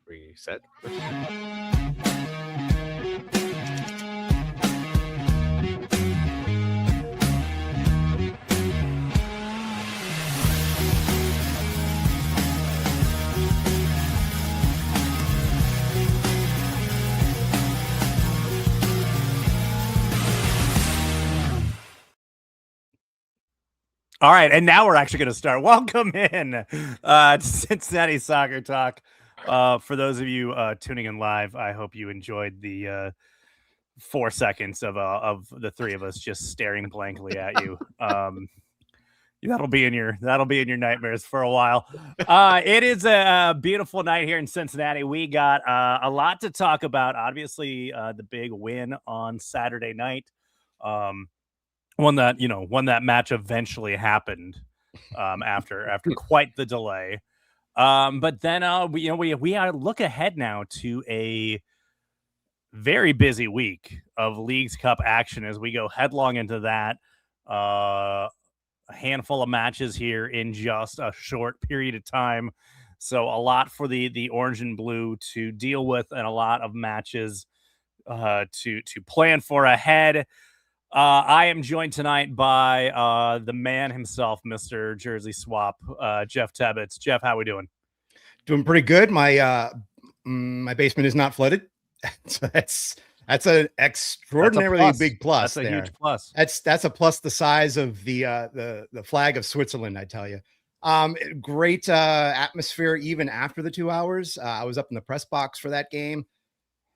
Reset. All right, and now we're actually going to start. Welcome in to Cincinnati Soccer Talk. For those of you tuning in live, I hope you enjoyed the 4 seconds of the three of us just staring blankly at you. That'll be in your nightmares for a while. It is a beautiful night here in Cincinnati. We got a lot to talk about. Obviously, the big win on Saturday night. When that match eventually happened after quite the delay. But then we look ahead now to a very busy week of Leagues Cup action as we go headlong into that. A handful of matches here in just a short period of time. So a lot for the orange and blue to deal with, and a lot of matches to plan for ahead. I am joined tonight by the man himself, Mr. Jersey Swap, Jeff Tebbets. Jeff, how we doing? Doing pretty good. My basement is not flooded. So that's an extraordinarily big plus. That's a huge plus. That's a plus the size of the flag of Switzerland, I tell you. Great atmosphere even after the 2 hours. I was up in the press box for that game.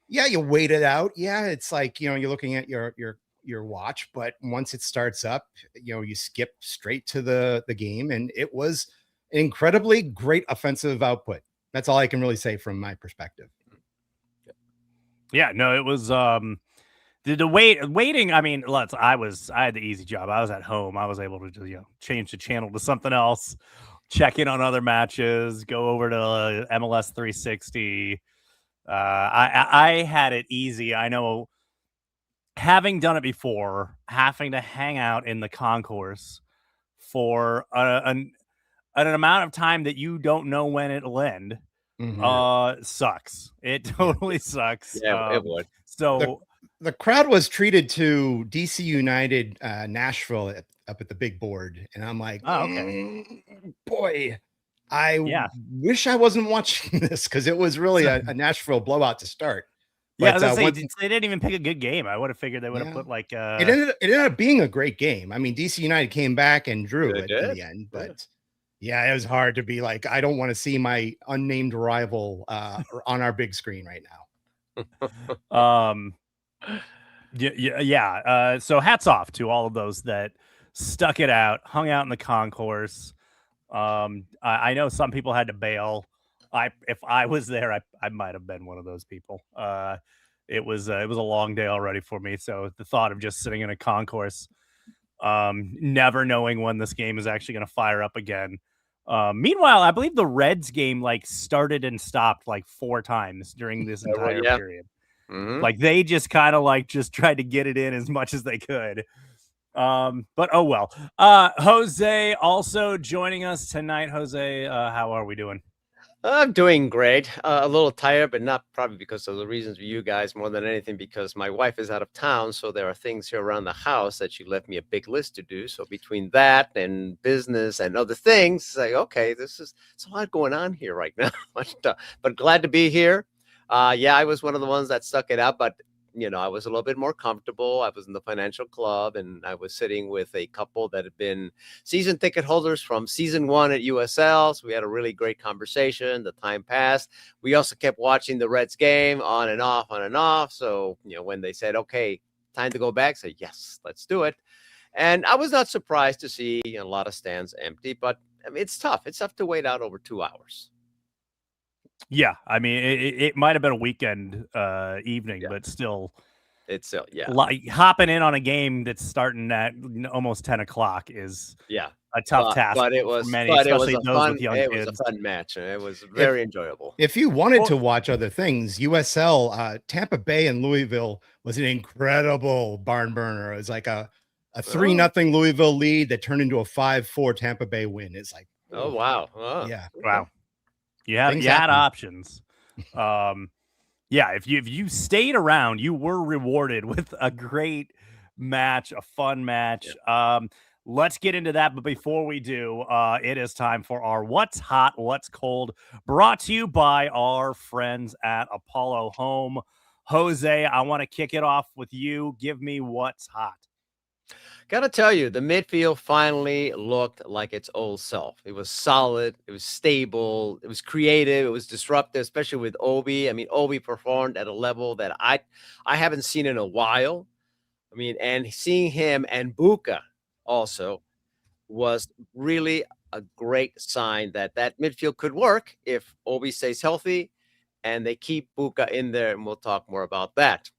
Yeah, you wait it out. Yeah, it's like, you're looking at your watch, but once it starts up, you skip straight to the game, and it was an incredibly great offensive output. That's all I can really say from my perspective. Yeah, no, it was the waiting. I mean, I had the easy job. I was at home. I was able to just, change the channel to something else, check in on other matches, go over to MLS 360. I had it easy. I know, having done it before, having to hang out in the concourse for an amount of time that you don't know when it'll end, sucks. It totally sucks. Yeah, it would. So the crowd was treated to DC United Nashville up at the big board, and I'm like, oh, okay. Boy, I wish I wasn't watching this, because it was really a Nashville blowout to start. But, they didn't even pick a good game. I would have figured they would have put like it ended up being a great game. I mean, DC United came back and drew it in the end, but yeah, it was hard to be like, I don't want to see my unnamed rival on our big screen right now. So hats off to all of those that stuck it out, hung out in the concourse. I know some people had to bail. If I was there, I might have been one of those people. It was a long day already for me. So the thought of just sitting in a concourse, never knowing when this game is actually going to fire up again. Meanwhile, I believe the Reds game started and stopped 4 times during this entire period. Mm-hmm. They just kind of just tried to get it in as much as they could. But oh well. Jose also joining us tonight. Jose, how are we doing? I'm doing great. A little tired, but not probably because of the reasons for you guys more than anything, because my wife is out of town. So there are things here around the house that she left me a big list to do. So between that and business and other things, okay, it's a lot going on here right now. But glad to be here. I was one of the ones that stuck it out, but I was a little bit more comfortable. I was in the financial club, and I was sitting with a couple that had been season ticket holders from season 1 at USL. So we had a really great conversation. The time passed. We also kept watching the Reds game on and off. So, when they said, okay, time to go back, say, yes, let's do it. And I was not surprised to see a lot of stands empty, but I mean, it's tough. It's tough to wait out over 2 hours. Yeah, I mean, it might have been a weekend evening, but still, it's hopping in on a game that's starting at almost 10 o'clock is a tough task. But it was for many, but especially it was those with young kids. It was a fun match, and it was very enjoyable. If you wanted to watch other things, USL, Tampa Bay and Louisville was an incredible barn burner. It was like a 3-0 Louisville lead that turned into a 5-4 Tampa Bay win. It's like, oh wow, yeah, wow. You had options. Yeah, if you stayed around, you were rewarded with a great match, a fun match. Let's get into that, but before we do, it is time for our What's Hot, What's Cold, brought to you by our friends at Apollo Home. Jose, I want to kick it off with you. Give me what's hot. Gotta tell you, the midfield finally looked like its old self. It was solid, it was stable, it was creative, it was disruptive, especially with Obi. I mean, Obi performed at a level that I haven't seen in a while. I mean, and seeing him and Buka also was really a great sign that that midfield could work if Obi stays healthy and they keep Buka in there, and we'll talk more about that.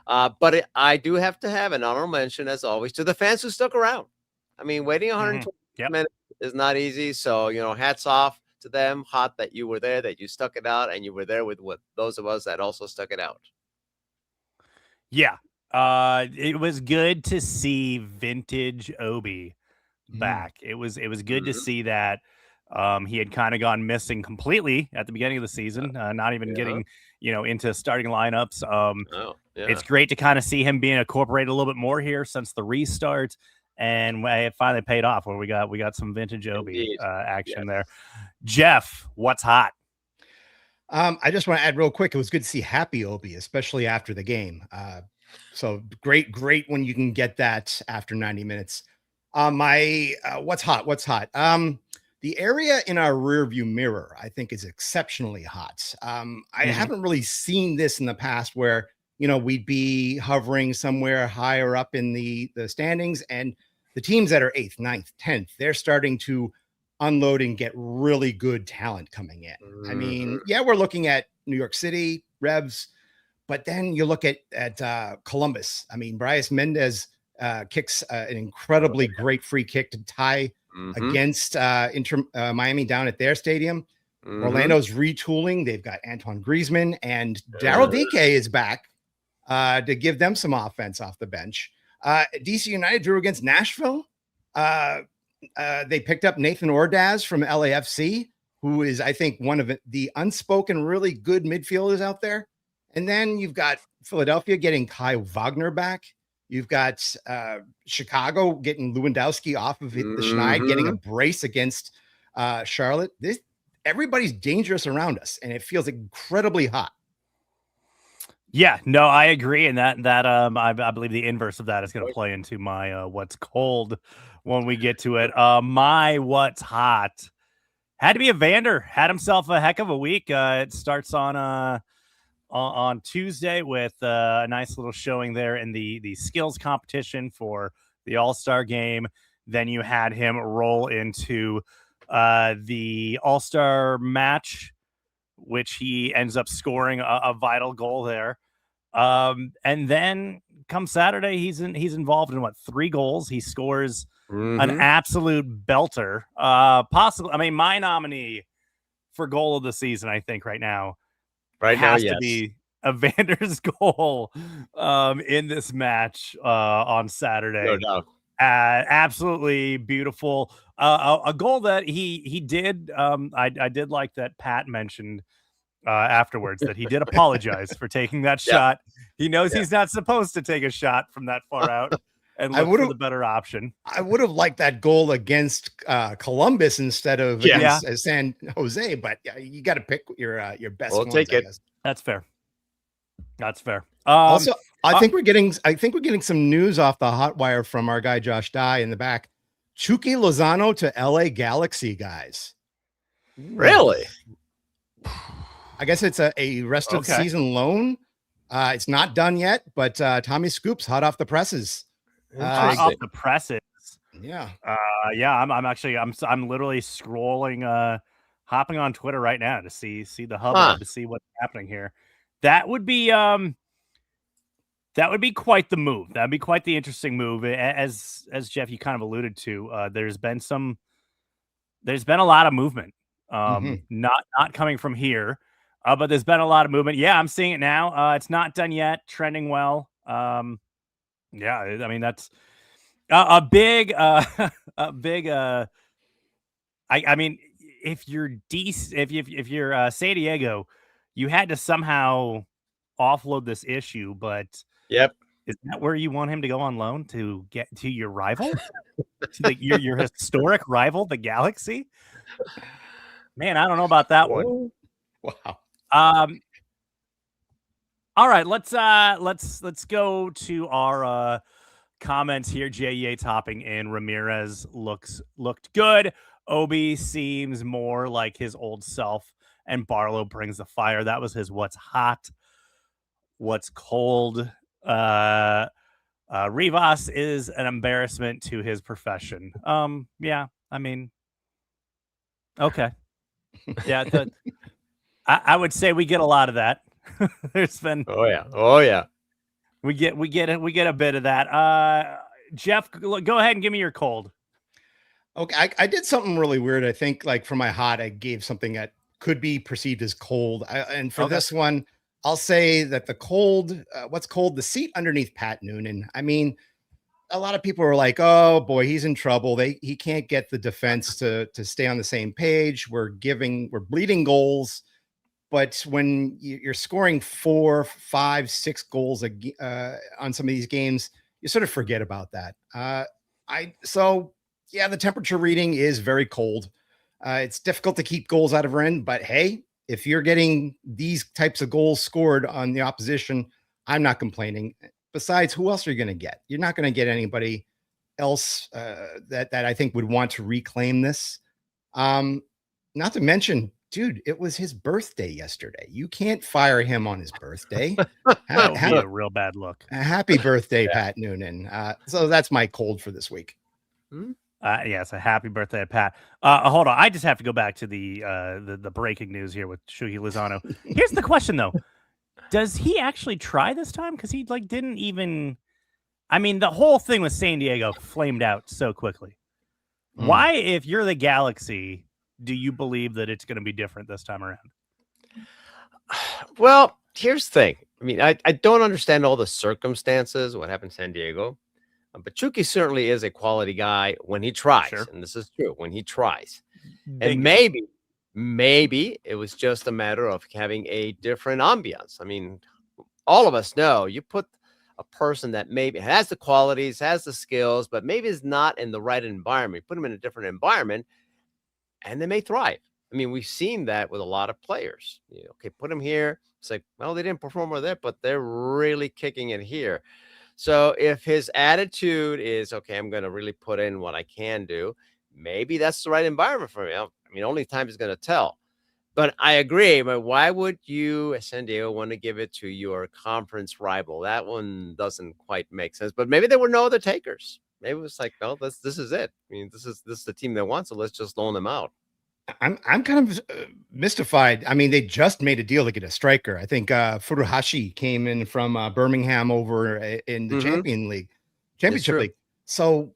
I do have to have an honorable mention, as always, to the fans who stuck around. I mean, waiting 120 minutes is not easy. So, hats off to them. Hot that you were there, that you stuck it out, and you were there with those of us that also stuck it out. Yeah. It was good to see vintage Obi back. It was good to see that. He had kind of gone missing completely at the beginning of the season, not even getting, into starting lineups. It's great to kind of see him being incorporated a little bit more here since the restart, and it finally paid off where we got some vintage Obi action there. Jeff, what's hot? I just want to add real quick. It was good to see happy Obi, especially after the game. So great when you can get that after 90 minutes. What's hot? The area in our rear view mirror, I think, is exceptionally hot. I haven't really seen this in the past where, we'd be hovering somewhere higher up in the standings, and the teams that are 8th, 9th, 10th, they're starting to unload and get really good talent coming in. I mean, yeah, we're looking at New York City, Revs, but then you look at Columbus. I mean, Bryce Mendez kicks an incredibly great free kick to tie against Miami down at their stadium. Orlando's retooling. They've got Antoine Griezmann, and Daryl Dike is back to give them some offense off the bench. DC United drew against Nashville. They picked up Nathan Ordaz from LAFC, who is, I think, one of the unspoken really good midfielders out there. And then you've got Philadelphia getting Kai Wagner back. You've got Chicago getting Lewandowski off of the Schneid, getting a brace against Charlotte. Everybody's dangerous around us, and it feels incredibly hot. Yeah, no, I agree, and that I believe the inverse of that is going to play into my what's cold when we get to it. My what's hot had to be Evander. Had himself a heck of a week. It starts on Tuesday with a nice little showing there in the skills competition for the All-Star game. Then you had him roll into the All-Star match, which he ends up scoring a vital goal there. And then come Saturday, he's involved in 3 goals. He scores an absolute belter. Possibly, I mean, my nominee for goal of the season, I think right now has to be Evander's goal in this match on Saturday. No doubt. Absolutely beautiful. A goal that he did. I did like that Pat mentioned afterwards that he did apologize for taking that shot. He knows he's not supposed to take a shot from that far out and look for the better option. I would have liked that goal against Columbus instead of against San Jose, but you got to pick your best. We'll take it. That's fair. That's fair. Also, I think we're getting some news off the hot wire from our guy Josh Dye in the back. Chucky Lozano to LA Galaxy, guys. Really? I guess it's a rest of season loan. It's not done yet, but Tommy Scoops hot off the presses. Off the presses. Yeah. I'm literally scrolling, hopping on Twitter right now to see the hubbub, to see what's happening here. That would be quite the move. That'd be quite the interesting move. As Jeff, you kind of alluded to, there's been a lot of movement. Not coming from here, but there's been a lot of movement. Yeah, I'm seeing it now. It's not done yet. Trending well. I mean, that's a big. I mean, if you're San Diego, you had to somehow offload this issue, but Yep. is that where you want him to go on loan to get to your rival? To your historic rival, the Galaxy? Man, I don't know about that one. Wow. All right, let's go to our comments here. Jay Yates hopping in. Ramirez looked good. Obi seems more like his old self, and Barlow brings the fire. That was his what's hot, what's cold. Rivas is an embarrassment to his profession. Yeah, I mean, okay, yeah. I would say we get a lot of that. There's been Oh yeah. we get a bit of that. Jeff, go ahead and give me your cold. Okay, I did something really weird. I think, like, for my hot, I gave something that could be perceived as cold. And for this one, I'll say that the cold, what's cold, the seat underneath Pat Noonan. I mean, a lot of people are like, "Oh boy, he's in trouble. He can't get the defense to stay on the same page. We're bleeding goals." But when you're scoring 4, 5, 6 goals on some of these games, you sort of forget about that. Yeah, the temperature reading is very cold. It's difficult to keep goals out of end, but hey, if you're getting these types of goals scored on the opposition, I'm not complaining. Besides, who else are you going to get? You're not going to get anybody else that I think would want to reclaim this. Not to mention, dude, it was his birthday yesterday. You can't fire him on his birthday. That would be a real bad look. Happy birthday, Pat Noonan. So that's my cold for this week. Yes, a happy birthday, Pat. Hold on, I just have to go back to the breaking news here with Shugi Lozano. Here's the question, though: does he actually try this time? Because he didn't even. I mean, the whole thing with San Diego flamed out so quickly. Why, if you're the Galaxy, do you believe that it's going to be different this time around? Well, here's the thing. I mean, I don't understand all the circumstances, what happened in San Diego. But Chucky certainly is a quality guy when he tries. Sure. And this is true, when he tries. And maybe it was just a matter of having a different ambiance. I mean, all of us know you put a person that maybe has the qualities, has the skills, but maybe is not in the right environment. Put them in a different environment, and they may thrive. I mean, we've seen that with a lot of players. Okay, put them here. It's like, well, they didn't perform with that, but they're really kicking it here. So if his attitude is, okay, I'm going to really put in what I can do, maybe that's the right environment for me. I mean, only time is going to tell. But I agree. But why would you, San Diego, want to give it to your conference rival? That one doesn't quite make sense. But maybe there were no other takers. Maybe it was like, well, this is it. I mean, this is the team they want, so let's just loan them out. I'm kind of mystified. I mean, they just made a deal to get a striker. I think Furuhashi came in from Birmingham over in the Championship League. So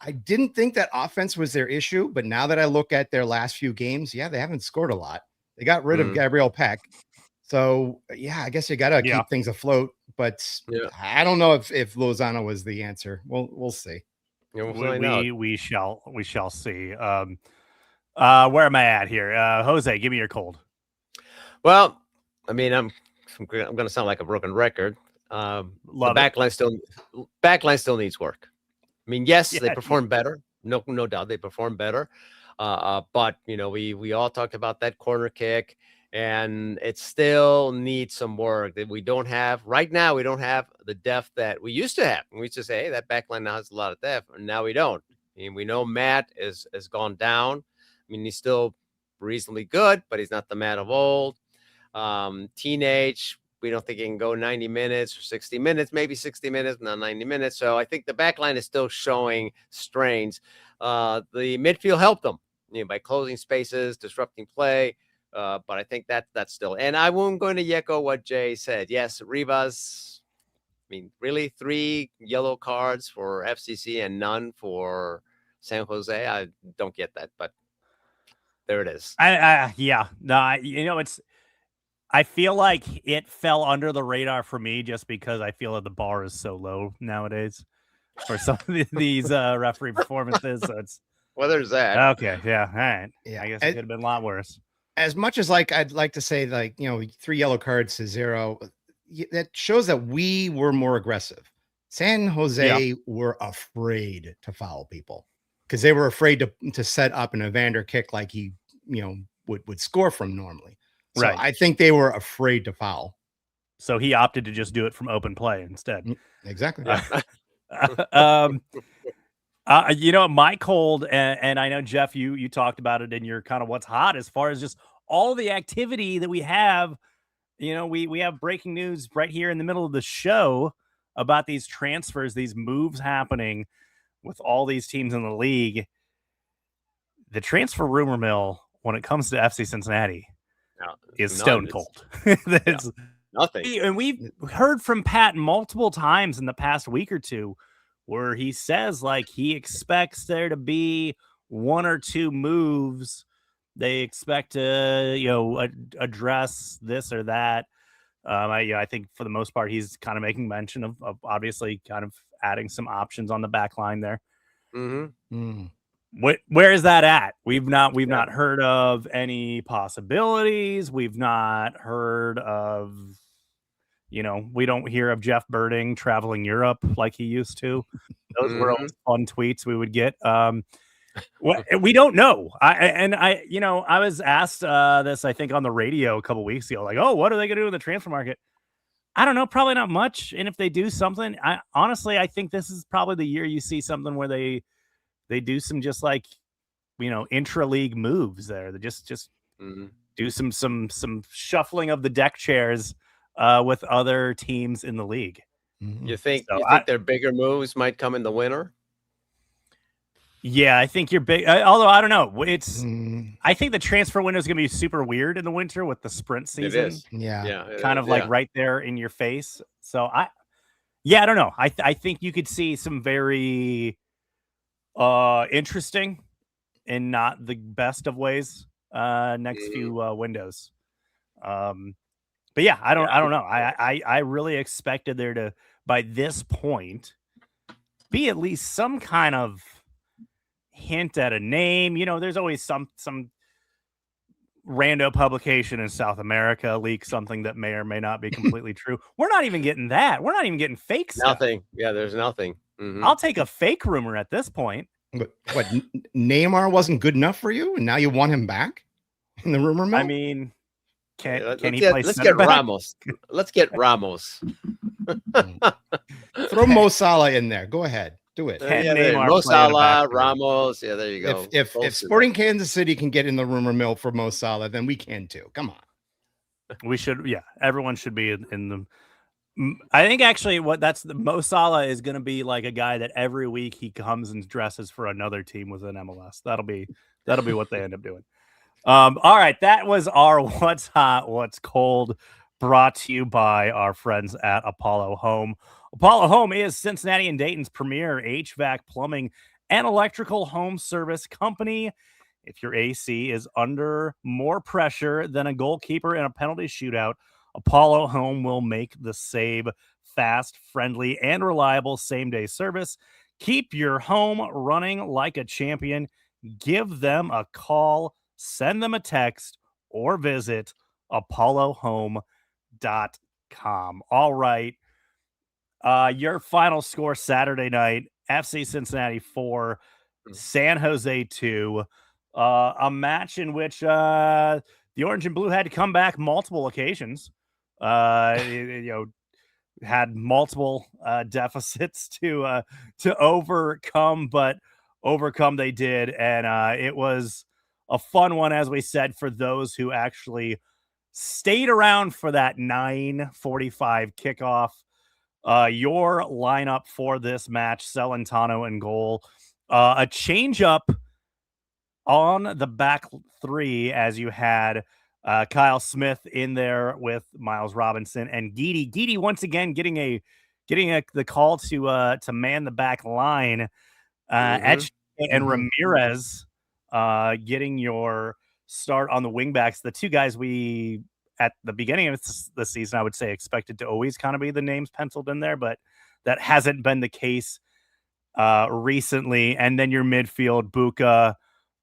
I didn't think that offense was their issue, but now that I look at their last few games, yeah, they haven't scored a lot. They got rid of Gabriel Peck. So yeah, I guess you got to keep things afloat. But I don't know if Lozano was the answer. We'll see. We shall see. Where am I at here? Jose, give me your cold. Well, I mean, I'm going to sound like a broken record. The backline still needs work. I mean, yes, they perform better. No doubt they perform better. But we all talked about that corner kick, and it still needs some work that we don't have right now. We don't have the depth that we used to have. We used to say, hey, that backline now has a lot of depth, and now we don't. I mean, we know Matt has gone down. I mean, he's still reasonably good, but he's not the Matt of old. Teenage, we don't think he can go 90 minutes or 60 minutes, maybe 60 minutes, not 90 minutes. So I think the back line is still showing strains. The midfield helped them by closing spaces, disrupting play. But I think that's still. And I'm going to echo what Jay said. Yes, Rivas, I mean, really 3 yellow cards for FCC and none for San Jose. I don't get that, but there it is. I feel like it fell under the radar for me just because I feel that the bar is so low nowadays for some of these referee performances. So it's well, there's that. Okay, yeah, all right. Yeah, I guess it could have been a lot worse. as much as I'd like to say 3 yellow cards to 0, that shows that we were more aggressive. San Jose were afraid to foul people because they were afraid to set up an Evander kick like he would score from normally. So Right. I think they were afraid to foul. So he opted to just do it from open play instead. Exactly. Mike Hold, and I know, Jeff, you talked about it in your kind of what's hot as far as just all the activity that we have. We have breaking news right here in the middle of the show about these transfers, these moves happening with all these teams in the league. The transfer rumor mill, when it comes to FC Cincinnati, is stone cold. There's nothing. And we've heard from Pat multiple times in the past week or two where he says like he expects there to be 1 or 2 moves. They expect to, address this or that. I think for the most part, he's kind of making mention of obviously kind of adding some options on the back line there. Mm-hmm. Where is that at? We've not heard of any possibilities. We've not heard of, we don't hear of Jeff Birding traveling Europe like he used to. Those were always fun tweets we would get. We don't know. I was asked this, I think, on the radio a couple weeks ago, like, oh, what are they going to do in the transfer market? I don't know, probably not much. And if they do something, I think this is probably the year you see something where they do some just like, intra-league moves there. They just do some shuffling of the deck chairs with other teams in the league. You think their bigger moves might come in the winter? Yeah, I think you're big. Although I don't know, I think the transfer window is going to be super weird in the winter with the sprint season. It is. Kind of like right there in your face. So I don't know. I think you could see some very interesting and not the best of ways next few windows. But yeah, I don't know. I really expected there to, by this point, be at least some kind of hint at a name. There's always some rando publication in South America leak something that may or may not be completely true. We're not even getting that. We're not even getting fake stuff. Nothing. Yeah, there's nothing. I'll take a fake rumor at this point. What Neymar wasn't good enough for you, and now you want him back in the rumor mill? I mean, can he play? Let's get Ramos. Let's get Ramos. Throw Mo Salah in there. Go ahead, do it. Mo Salah, Ramos. Yeah, there you go. If Sporting Kansas City can get in the rumor mill for Mo Salah, then we can too. Come on. We should. Yeah, everyone should be in the. I think actually Mo Salah is going to be like a guy that every week he comes and dresses for another team within MLS. That'll be what they end up doing. All right. That was our What's Hot, What's Cold, brought to you by our friends at Apollo Home. Apollo Home is Cincinnati and Dayton's premier HVAC, plumbing, and electrical home service company. If your AC is under more pressure than a goalkeeper in a penalty shootout, Apollo Home will make the save fast, friendly, and reliable same-day service. Keep your home running like a champion. Give them a call, send them a text, or visit apollohome.com. All right. Your final score Saturday night, FC Cincinnati 4, San Jose 2. A match in which the Orange and Blue had to come back multiple occasions. Had multiple deficits to overcome, but overcome they did. And it was a fun one, as we said, for those who actually stayed around for that 9:45 kickoff. Your lineup for this match: Celentano in goal, a change up on the back three, as you had Kyle Smith in there with Miles Robinson and Guidi. Guidi once again getting the call to man the back line. And Ramirez getting your start on the wingbacks. The two guys we at the beginning of the season, I would say, expected to always kind of be the names penciled in there, but that hasn't been the case recently. And then your midfield: Buka,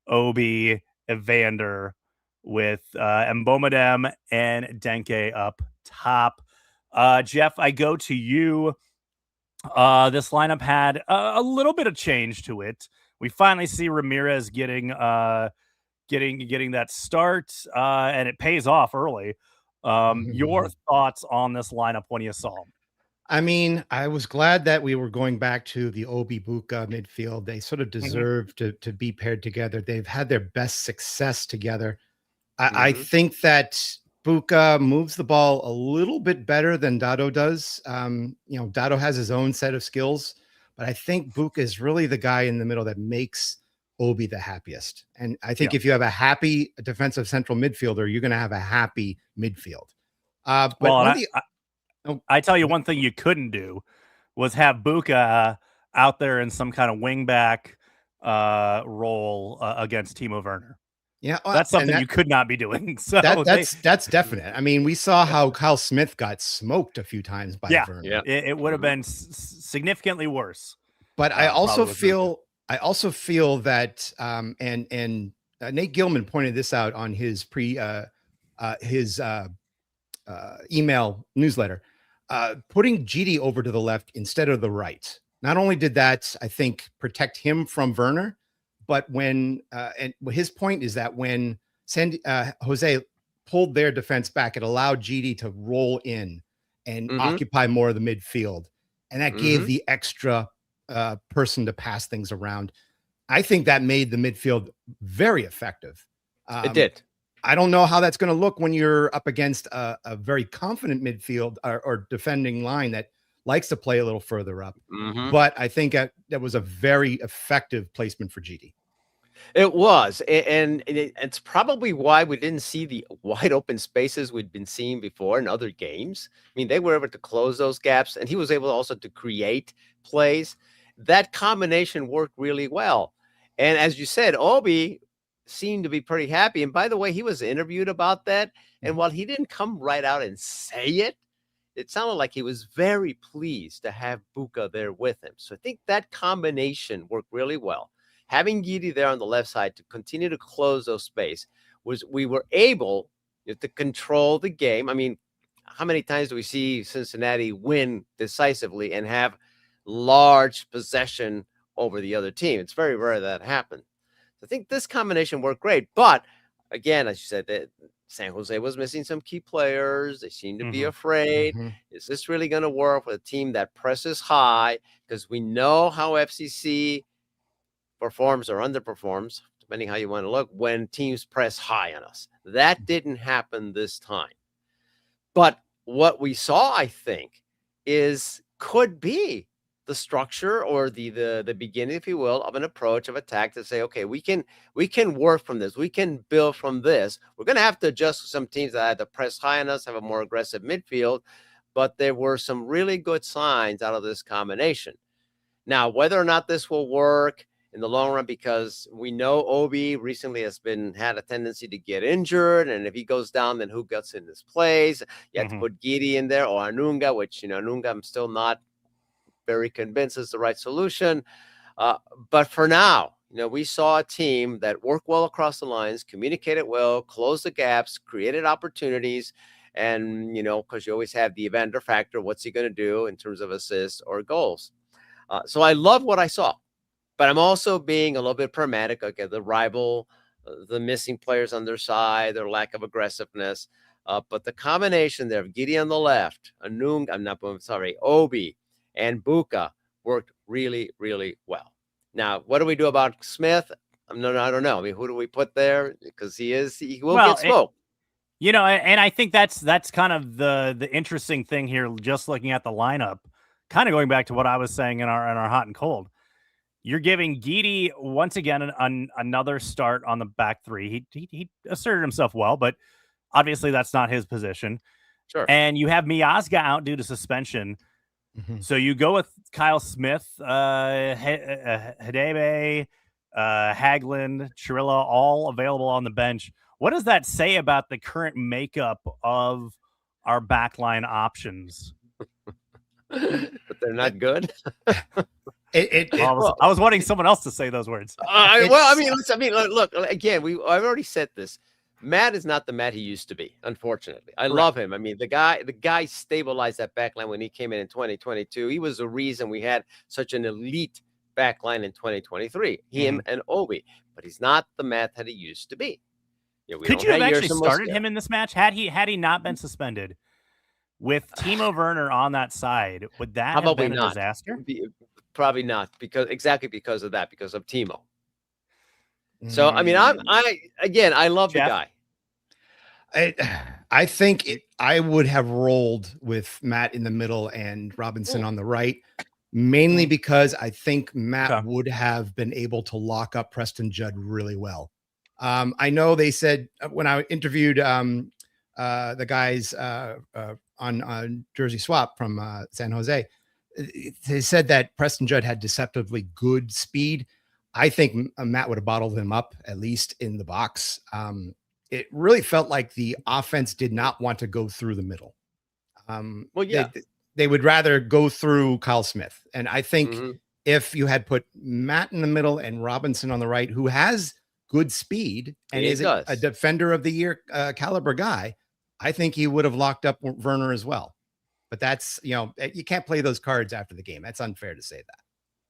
Obi, Evander, with Mbomedem and Denke up top. Jeff, I go to you. This lineup had a little bit of change to it. We finally see Ramirez getting that start, and it pays off early. Your thoughts on this lineup when you saw him? I mean, I was glad that we were going back to the Obi Buka midfield. They sort of deserve to be paired together. They've had their best success together. I think that Buka moves the ball a little bit better than Dado does. Dado has his own set of skills, but I think Buka is really the guy in the middle that makes Obi the happiest. And I think if you have a happy defensive central midfielder, you're going to have a happy midfield. I tell you one thing you couldn't do was have Buka out there in some kind of wingback role against Timo Werner. Yeah, that's something you could not be doing. So that's definite. I mean, we saw how Kyle Smith got smoked a few times by Werner. Yeah, it would have been significantly worse. But I also feel that and Nate Gilman pointed this out on his email newsletter. Putting GD over to the left instead of the right. Not only did that, I think, protect him from Werner, but when and his point is that when Jose pulled their defense back, it allowed GD to roll in and occupy more of the midfield, and that gave the extra person to pass things around. I think that made the midfield very effective. It did. I don't know how that's going to look when you're up against a very confident midfield or defending line that likes to play a little further up. But I think that was a very effective placement for GD. It was. And it's probably why we didn't see the wide open spaces we'd been seeing before in other games. I mean, they were able to close those gaps, and he was able also to create plays. That combination worked really well. And as you said, Obi seemed to be pretty happy. And by the way, he was interviewed about that. And while he didn't come right out and say it, it sounded like he was very pleased to have Buka there with him. So I think that combination worked really well. Having Gidi there on the left side to continue to close those space was we were able to control the game. I mean, how many times do we see Cincinnati win decisively and have large possession over the other team? It's very rare that happens. I think this combination worked great. But again, as you said, that San Jose was missing some key players. They seem to be afraid. Is this really going to work with a team that presses high? Because we know how FCC performs or underperforms, depending how you want to look, when teams press high on us. That didn't happen this time. But what we saw, I think, could be the structure or the beginning, if you will, of an approach of attack to say, okay, we can work from this. We can build from this. We're going to have to adjust to some teams that had to press high on us, have a more aggressive midfield. But there were some really good signs out of this combination. Now, whether or not this will work in the long run, because we know Obi recently has had a tendency to get injured, and if he goes down, then who gets in his place? You have to put Gidi in there or Anunga, which Anunga I'm still not very convinced is the right solution. But for now, we saw a team that worked well across the lines, communicated well, closed the gaps, created opportunities, and because you always have the Evander factor, what's he going to do in terms of assists or goals? So I love what I saw. But I'm also being a little bit pragmatic. Okay, the rival, the missing players on their side, their lack of aggressiveness. But the combination there of Gidi on the left, Obi, and Buka worked really, really well. Now, what do we do about Smith? I don't know. I mean, who do we put there? Because he will get smoked. And I think that's kind of the interesting thing here, just looking at the lineup, kind of going back to what I was saying in our hot and cold. You're giving Gidi once again another start on the back three. He asserted himself well, but obviously that's not his position. Sure. And you have Miazga out due to suspension. So you go with Kyle Smith, Hidebe, Haglund, Chirilla, all available on the bench. What does that say about the current makeup of our backline options? But they're not good. I was wanting someone else to say those words. Look, again, I've already said this. Matt is not the Matt he used to be, unfortunately. I love him. I mean, the guy stabilized that back line when he came in 2022. He was the reason we had such an elite back line in 2023. Him and Obi, but he's not the Matt that he used to be. Yeah, Could you have actually started him in this match had he not been suspended? With Timo Werner on that side, would that have been a disaster? Probably not, because of that, because of Timo. So I mean, I love Jeff? the guy. I think I would have rolled with Matt in the middle and Robinson on the right, mainly because I think Matt would have been able to lock up Preston Judd really well. I know they said when I interviewed the guys on Jersey Swap from San Jose, they said that Preston Judd had deceptively good speed. I think Matt would have bottled him up, at least in the box. It really felt like the offense did not want to go through the middle. They would rather go through Kyle Smith. And I think if you had put Matt in the middle and Robinson on the right, who has good speed and is a defender of the year caliber guy, I think he would have locked up Werner as well. But that's, you can't play those cards after the game. That's unfair to say that.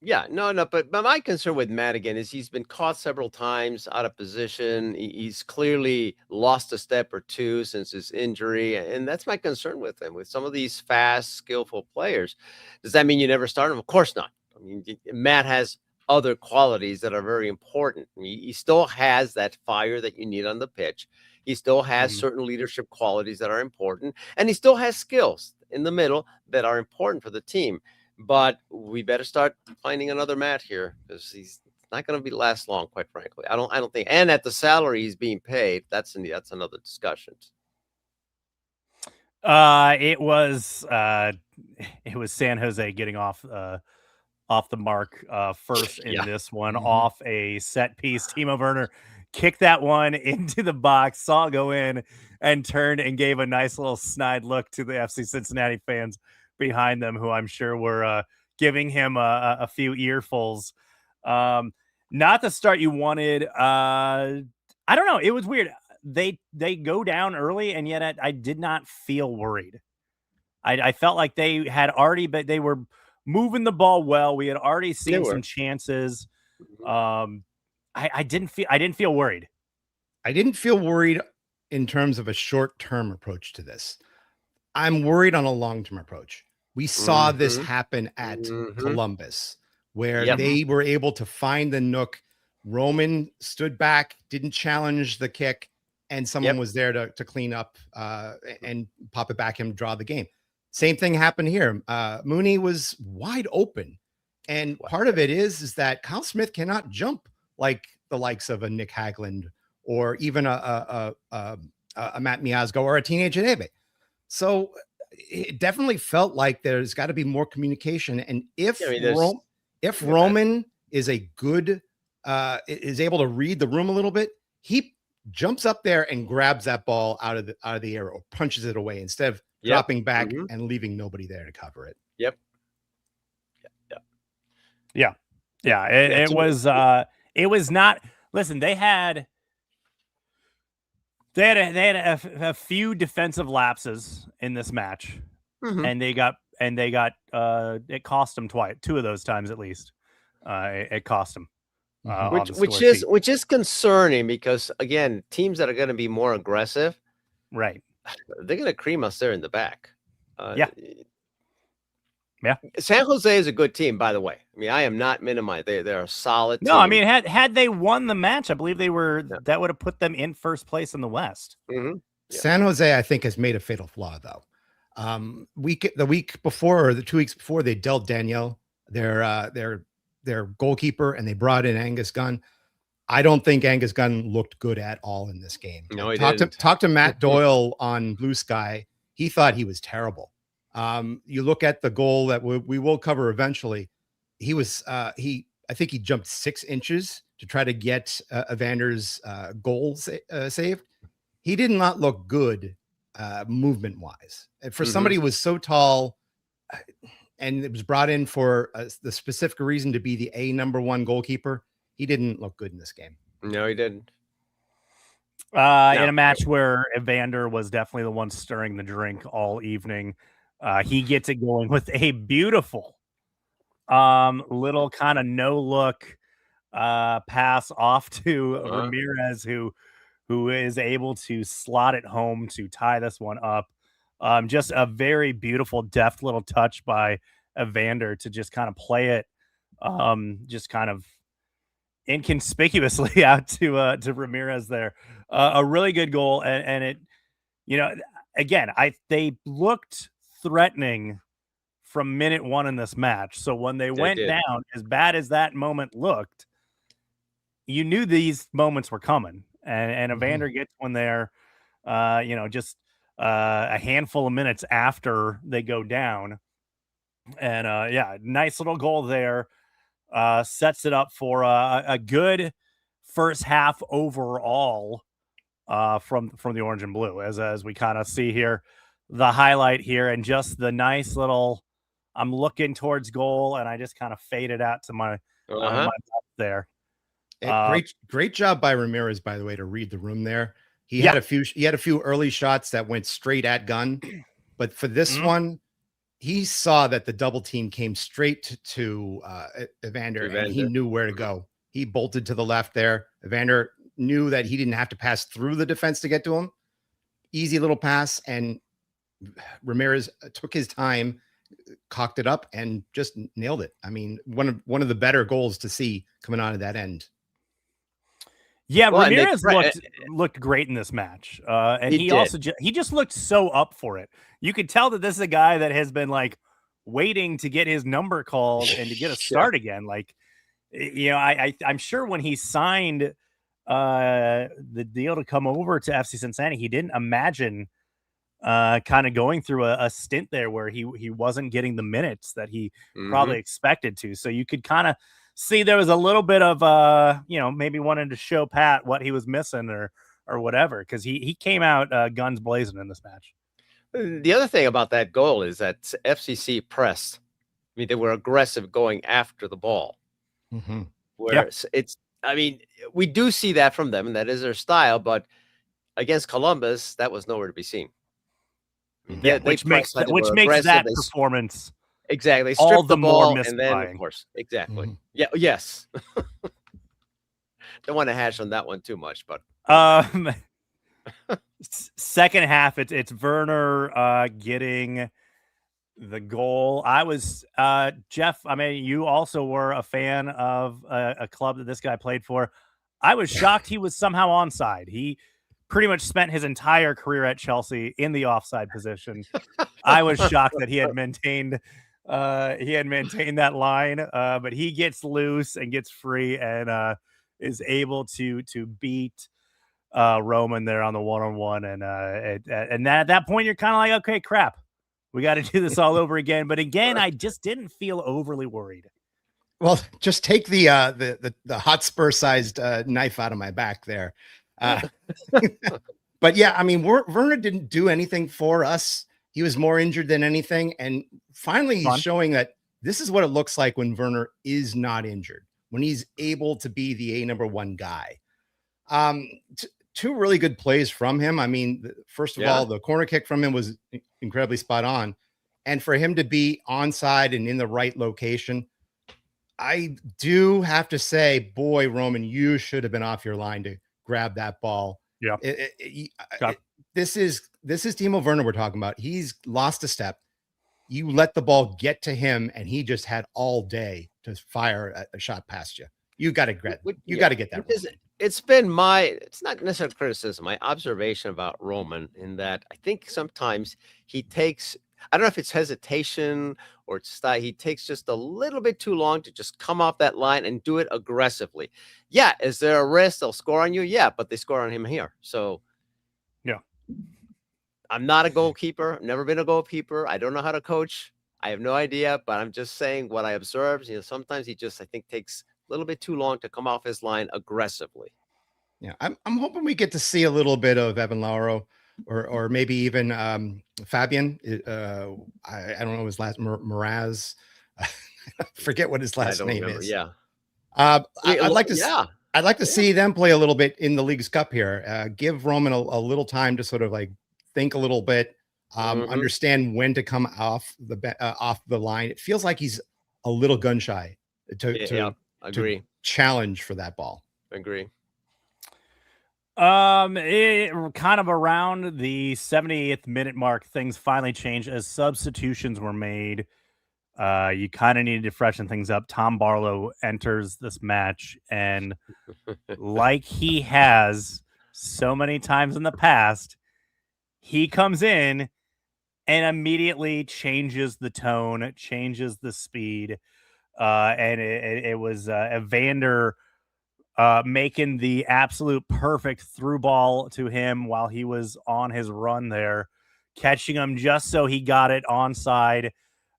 Yeah, no, but my concern with Matt again is he's been caught several times out of position. He's clearly lost a step or two since his injury, and that's my concern with him. With some of these fast, skillful players, does that mean you never start him? Of course not. I mean, Matt has other qualities that are very important. He still has that fire that you need on the pitch. He still has certain leadership qualities that are important, and he still has skills in the middle that are important for the team. But we better start finding another Matt here, because he's not going to be last long, quite frankly. I don't think. And at the salary he's being paid, that's another discussion. It was San Jose getting off the mark first in this one, off a set piece. Timo Werner kicked that one into the box, saw it go in, and turned and gave a nice little snide look to the FC Cincinnati fans behind them, who I'm sure were giving him a few earfuls. Not the start you wanted. I don't know. It was weird. They go down early, and yet I did not feel worried. I felt like they had already, but they were moving the ball well. We had already seen some chances. I didn't feel worried. I didn't feel worried in terms of a short-term approach to this. I'm worried on a long-term approach. We saw this happen at Columbus, where they were able to find the nook. Roman stood back, didn't challenge the kick, and someone was there to clean up and pop it back and draw the game. Same thing happened here. Mooney was wide open. And part of it is that Kyle Smith cannot jump like the likes of a Nick Hagland or even a Matt Miazga or a Teenage Adebe. So it definitely felt like there's got to be more communication. And if Roman is a good, is able to read the room a little bit, he jumps up there and grabs that ball out of the air or punches it away instead of dropping back and leaving nobody there to cover it. It was not. Listen, they had a few defensive lapses in this match, and they got it cost them twice, 2 of those times at least. It cost them, which is concerning, because again, teams that are going to be more aggressive, right? They're going to cream us there in the back. Yeah. San Jose is a good team, by the way. I mean, I am not minimizing. They're a solid team. No, I mean, had they won the match, I believe they were. That would have put them in first place in the West. San Jose, I think, has made a fatal flaw, though. The week before, or the 2 weeks before, they dealt Daniel, their goalkeeper, and they brought in Angus Gunn. I don't think Angus Gunn looked good at all in this game. No, he didn't. Talk to Matt Doyle on Blue Sky. He thought he was terrible. You look at the goal that we will cover eventually. He was I think he jumped 6 inches to try to get Evander's goal saved. He did not look good movement wise. For somebody who was so tall, and it was brought in for the specific reason to be the number 1 goalkeeper, he didn't look good in this game. No, he didn't. In a match where Evander was definitely the one stirring the drink all evening. He gets it going with a beautiful little kind of no look pass off to Ramirez, who is able to slot it home to tie this one up. Just a very beautiful, deft little touch by Evander to just kind of play it, just kind of inconspicuously out to Ramirez there. A really good goal, and it, again, they looked threatening from minute one in this match. So when they went down, as bad as that moment looked, you knew these moments were coming, and Evander gets one there, just a handful of minutes after they go down, and nice little goal there. Sets it up for a good first half overall from the orange and blue, as we kind of see here, the highlight here, and just the nice little. I'm looking towards goal, and I just kind of faded out to my left there. Great job by Ramirez, by the way, to read the room there. He had a few early shots that went straight at Gunn, but for this one, he saw that the double team came straight to Evander, and he knew where to go. He bolted to the left there. Evander knew that he didn't have to pass through the defense to get to him. Easy little pass, and Ramirez took his time, cocked it up, and just nailed it. I mean, one of the better goals to see coming out of that end. Yeah, well, Ramirez looked great in this match, and he also he just looked so up for it. You could tell that this is a guy that has been like waiting to get his number called and to get a start again. Like, I'm sure when he signed the deal to come over to FC Cincinnati, he didn't imagine kind of going through a stint there where he wasn't getting the minutes that he probably expected to. So you could kind of see there was a little bit of maybe wanting to show Pat what he was missing or whatever, because he came out guns blazing in this match. The other thing about that goal is that FCC pressed. I mean, they were aggressive going after the ball. Whereas we do see that from them, and that is their style. But against Columbus, that was nowhere to be seen. Which makes that performance exactly all the ball, more and then of course yes. Don't want to hash on that one too much, but second half, it's Werner getting the goal. I was Jeff. I mean, you also were a fan of a club that this guy played for. I was shocked he was somehow onside. He pretty much spent his entire career at Chelsea in the offside position. I was shocked that he had maintained that line, but he gets loose and gets free and is able to beat Roman there on the one-on-one. And at that point, you're kind of like, okay, crap, we got to do this all over again. But again, I just didn't feel overly worried. Well, just take the Hotspur-sized knife out of my back there. But yeah, I mean, Werner didn't do anything for us. He was more injured than anything. And finally, he's showing that this is what it looks like when Werner is not injured, when he's able to be the number one guy. Two really good plays from him. I mean, first of all, the corner kick from him was incredibly spot on. And for him to be onside and in the right location, I do have to say, boy, Roman, you should have been off your line to grab that ball. Yeah. This is Timo Werner we're talking about. He's lost a step. You let the ball get to him, and he just had all day to fire a shot past you. You got to get that. It's not necessarily criticism, my observation about Roman, in that I think sometimes he takes, I don't know if it's hesitation or it's style, he takes just a little bit too long to just come off that line and do it aggressively. Yeah, is there a risk they'll score on you? Yeah, but they score on him here. So yeah, I'm not a goalkeeper. I've never been a goalkeeper. I don't know how to coach. I have no idea, but I'm just saying what I observed. Sometimes he just, I think, takes a little bit too long to come off his line aggressively. Yeah, I'm hoping we get to see a little bit of Evan Lauro, or maybe even Fabian. I don't know his last Mraz. I forget what his last name is. Yeah. I'd like to. Yeah. I'd like to see them play a little bit in the League's Cup here. Give Roman a little time to sort of like think a little bit, understand when to come off the line. It feels like he's a little gun shy to agree. Challenge for that ball. Agree. Kind of around the 78th minute mark, things finally changed as substitutions were made. You kind of needed to freshen things up. Tom Barlow enters this match, and like he has so many times in the past, he comes in and immediately changes the tone, changes the speed. And it was Evander making the absolute perfect through ball to him while he was on his run there, catching him just so he got it onside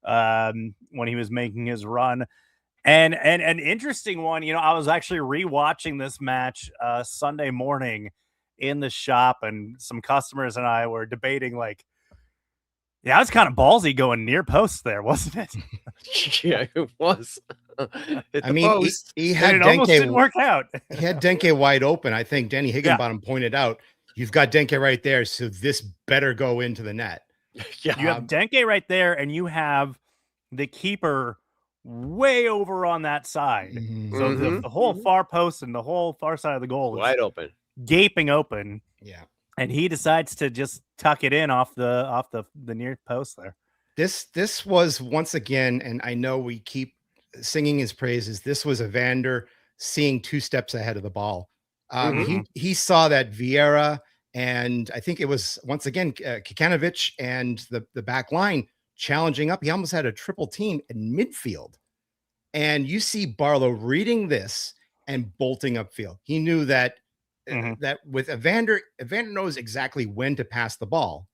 when he was making his run. And an interesting one, I was actually rewatching this match Sunday morning in the shop, and some customers and I were debating, like, yeah, it was kind of ballsy going near post there, wasn't it? Yeah, it was. I mean, he had it almost didn't work out. He had Denke wide open. I think Denny Higginbottom pointed out, you've got Denke right there, so this better go into the net. Yeah, you have Denke right there, and you have the keeper way over on that side. So the whole far post and the whole far side of the goal is wide open, gaping open. Yeah. And he decides to just tuck it in off the near post there. This was once again, and I know we keep singing his praises. This was Evander seeing 2 steps ahead of the ball. He saw that Vieira, and I think it was once again Kikanovic and the back line challenging up. He almost had a triple team in midfield, and you see Barlow reading this and bolting upfield. He knew that. That with Evander knows exactly when to pass the ball.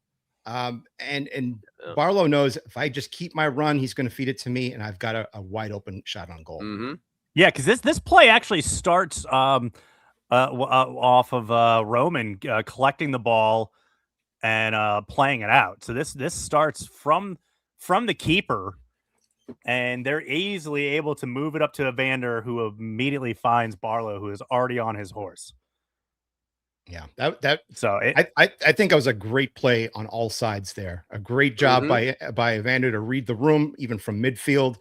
And Barlow knows if I just keep my run, he's going to feed it to me, and I've got a wide open shot on goal. Yeah, because this play actually starts off of Roman collecting the ball and playing it out. So this starts from the keeper, and they're easily able to move it up to Evander, who immediately finds Barlow, who is already on his horse. Yeah, I think it was a great play on all sides there. A great job by Evander to read the room, even from midfield.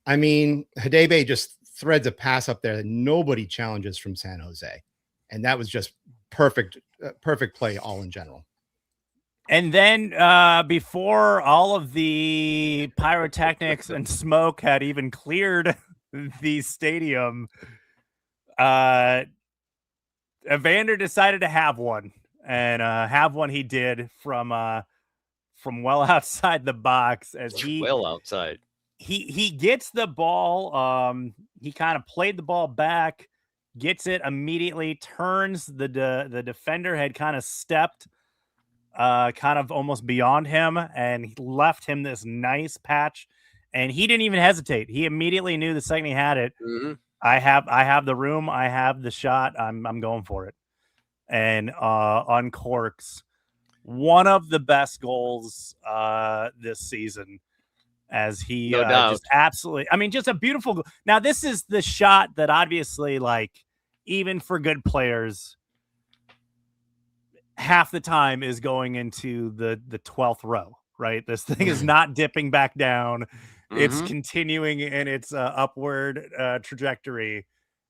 I mean, Hadebe just threads a pass up there that nobody challenges from San Jose, and that was just perfect play all in general. And then before all of the pyrotechnics and smoke had even cleared the stadium, Evander decided to have one, and have one he did from well outside the box. As well outside, he gets the ball. He kind of played the ball back, gets it immediately, turns the defender had kind of stepped kind of almost beyond him, and he left him this nice patch, and he didn't even hesitate. He immediately knew the second he had it. I have the room. I have the shot. I'm going for it, and uncorks one of the best goals this season, as he just absolutely. I mean, just a beautiful goal. Now, this is the shot that obviously, like, even for good players, half the time is going into the 12th row. Right, this thing is not dipping back down. It's continuing in its upward trajectory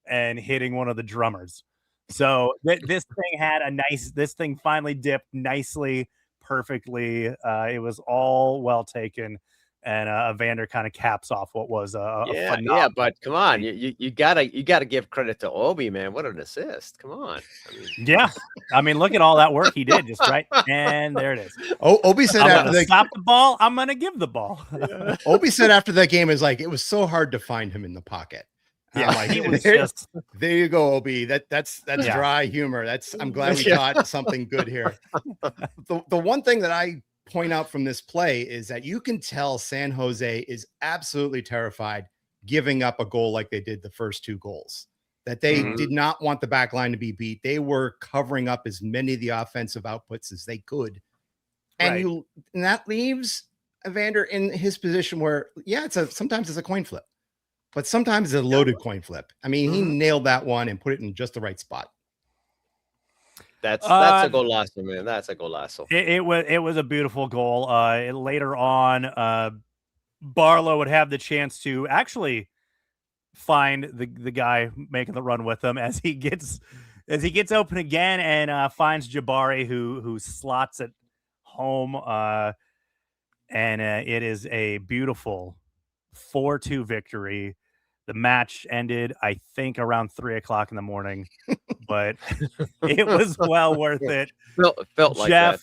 and hitting one of the drummers. So this thing had this thing finally dipped nicely, perfectly. It was all well taken. And Evander kind of caps off what was a phenomenal. Yeah, but come on, you gotta give credit to Obi, man. What an assist! Come on. I mean, look at all that work he did, just right, and there it is. Obi said after stop the ball, I'm gonna give the ball. Obi said after that game is like it was so hard to find him in the pocket. Yeah, like, he was just. There you go, Obi. That's dry humor. I'm glad we caught something good here. The one thing that I point out from this play is that you can tell San Jose is absolutely terrified giving up a goal like they did the first 2 goals, that they did not want the back line to be beat. They were covering up as many of the offensive outputs as they could. And that leaves Evander in his position where, sometimes it's a coin flip. but sometimes it's a loaded coin flip. I mean, he nailed that one and put it in just the right spot. That's a golazo, man. That's a golazo. It was a beautiful goal. Later on, Barlow would have the chance to actually find the guy making the run with him as he gets open again and finds Jabari who slots it home. And it is a beautiful 4-2 victory. The match ended, I think, around 3:00 in the morning, but it was well worth it. Felt like that.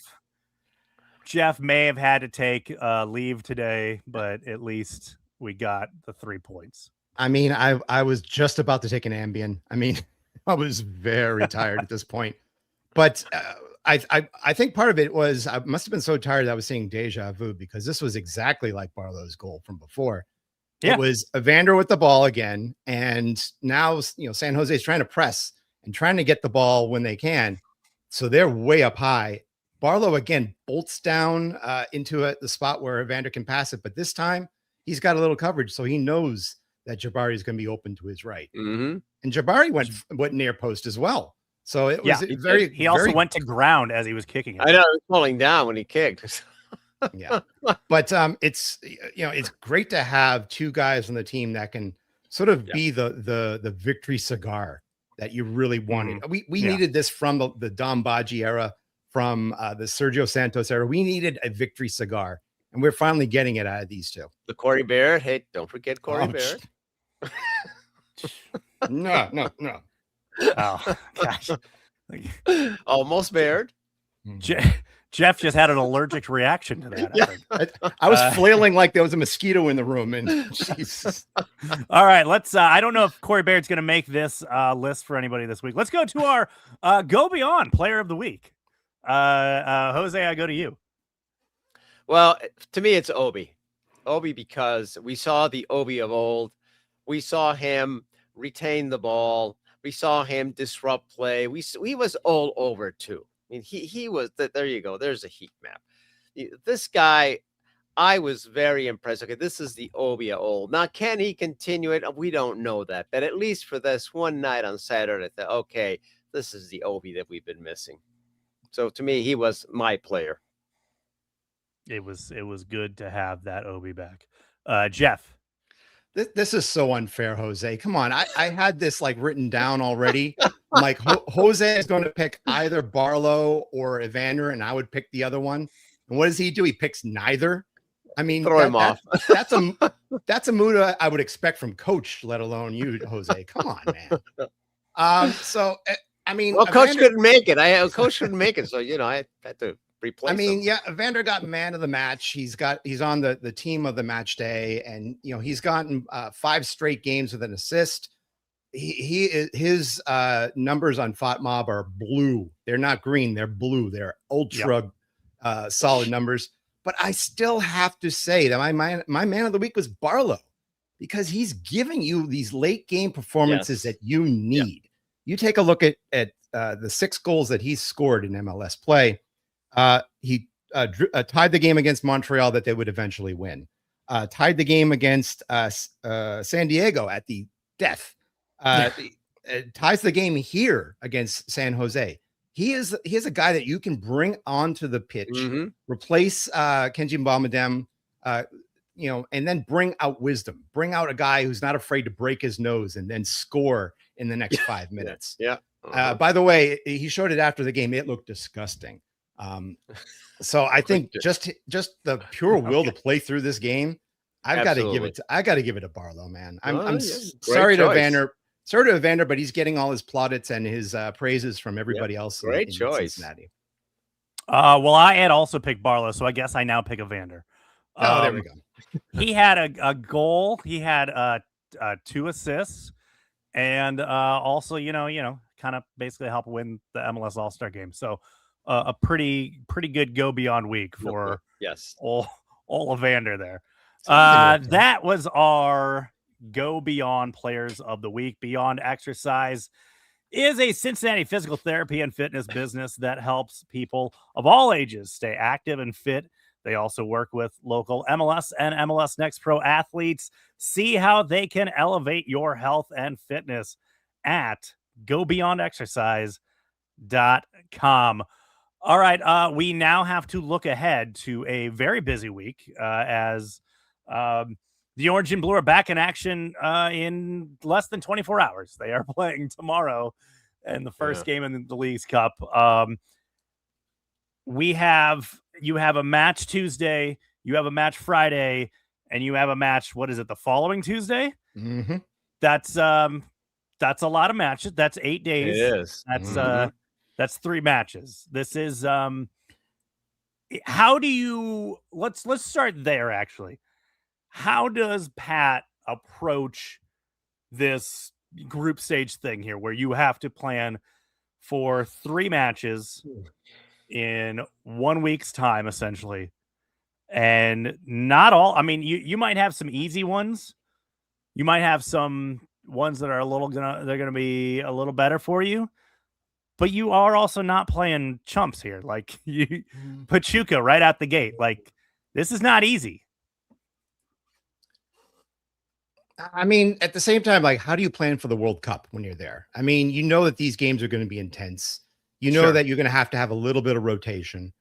Jeff may have had to take leave today, but at least we got the 3 points. I mean, I was just about to take an Ambien. I mean, I was very tired at this point, but I think part of it was I must have been so tired that I was seeing deja vu, because this was exactly like Barlow's goal from before. Yeah. It was Evander with the ball again, and now San Jose is trying to press and trying to get the ball when they can, so they're way up high. Barlow again bolts down into the spot where Evander can pass it, but this time he's got a little coverage, so he knows that Jabari is going to be open to his right. And Jabari went near post as well. So it was He also went to ground as he was kicking it. I know, he was falling down when he kicked. Yeah, but it's great to have two guys on the team that can sort of be the victory cigar that you really wanted. We needed this from the Dom Baggi era, from the Sergio Santos era. We needed a victory cigar, and we're finally getting it out of these two. The Corey Barrett. Hey, don't forget Corey Barrett. No. Oh gosh, almost Barrett. Jeff just had an allergic reaction to that. I was flailing like there was a mosquito in the room, and Jesus. All right, let's. I don't know if Corey Barrett's going to make this list for anybody this week. Let's go to our Go Beyond Player of the Week. Jose, I go to you. Well, to me, it's Obi, because we saw the Obi of old. We saw him retain the ball. We saw him disrupt play. He was all over too. I mean, he was. There you go. There's a heat map. This guy, I was very impressed. Okay, this is the Obi of old. Now, can he continue it? We don't know that, but at least for this one night on Saturday, I thought, okay, this is the Obi that we've been missing. So to me, he was my player. It was good to have that Obi back. Jeff. This is so unfair, Jose. Come on. I had this like written down already. I'm like, Jose is going to pick either Barlow or Evander, and I would pick the other one. And what does he do? He picks neither. I mean, throw him off. That's a mood I would expect from Coach, let alone you, Jose. Come on, man. So I mean, well, Coach couldn't make it. Coach couldn't make it, so I had to replace. I mean, him. Evander got man of the match. He's on the team of the match day, and he's gotten 5 straight games with an assist. His numbers on FOTMob are blue. They're not green. They're blue. They're ultra solid numbers. But I still have to say that my man of the week was Barlow, because he's giving you these late game performances that you need. You take a look at the 6 goals that he's scored in MLS play. He tied the game against Montreal that they would eventually win. Tied the game against San Diego at the death. Ties the game here against San Jose. He is a guy that you can bring onto the pitch, replace Kenji Mbamidem, and then bring out wisdom. Bring out a guy who's not afraid to break his nose and then score in the next 5 minutes. By the way, he showed it after the game. It looked disgusting. So I think just the pure will to play through this game, I got to give it to Barlow, man. I'm sorry to Evander, but he's getting all his plaudits and his praises from everybody else. Great choice, Cincinnati. Well, I had also picked Barlow, so I guess I now pick Evander. Oh, there we go. He had a goal. He had 2 assists, and also kind of basically help win the MLS All-Star game. So a pretty good go beyond week for all Evander there. That was our go beyond players of the week. Beyond Exercise is a Cincinnati physical therapy and fitness business that helps people of all ages stay active and fit. They also work with local MLS and MLS Next Pro athletes. See how they can elevate your health and fitness at gobeyondexercise.com. All right, we now have to look ahead to a very busy week as the Orange and Blue are back in action in less than 24 hours. They are playing tomorrow in the first game in the Leagues Cup. You have a match Tuesday, you have a match Friday, and you have a match, what is it, the following Tuesday? Mm-hmm. That's a lot of matches. That's 8 days. It is. That's 3 matches. This is how do you let's start there actually. How does Pat approach this group stage thing here where you have to plan for 3 matches in 1 week's time essentially? And not all, I mean, you might have some easy ones. You might have some ones that are they're gonna be a little better for you. But you are also not playing chumps here. Like Pachuca right out the gate. Like, this is not easy. I mean, at the same time, like, how do you plan for the World Cup when you're there? I mean, you know that these games are going to be intense. You know that you're going to have a little bit of rotation.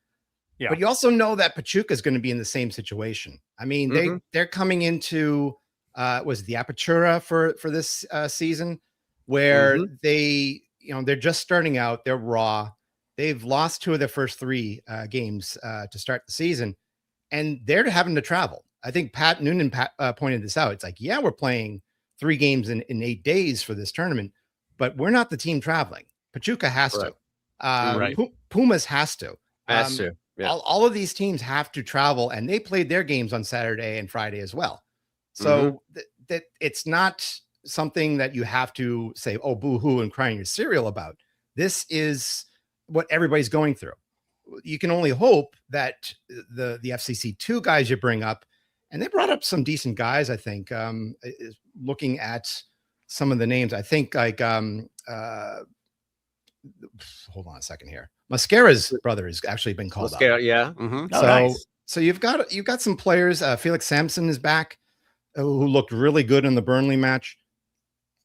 Yeah. But you also know that Pachuca is going to be in the same situation. I mean, they're coming into was the Apertura for this season where they're just starting out. They're raw. They've lost 2 of their first 3 games to start the season, and they're having to travel. I think Pat Noonan pointed this out. It's like, yeah, we're playing 3 games in 8 days for this tournament, but we're not the team traveling. Pachuca has to. Pumas has to. Yeah. All of these teams have to travel, and they played their games on Saturday and Friday as well. So that it's not something that you have to say, oh, boo-hoo, and crying your cereal about. This is what everybody's going through. You can only hope that the FCC2 guys you bring up, and they brought up some decent guys, I think, looking at some of the names, I think like, hold on a second here. Mascara's brother has actually been called up. Yeah. So you've got some players. Felix Sampson is back, who looked really good in the Burnley match.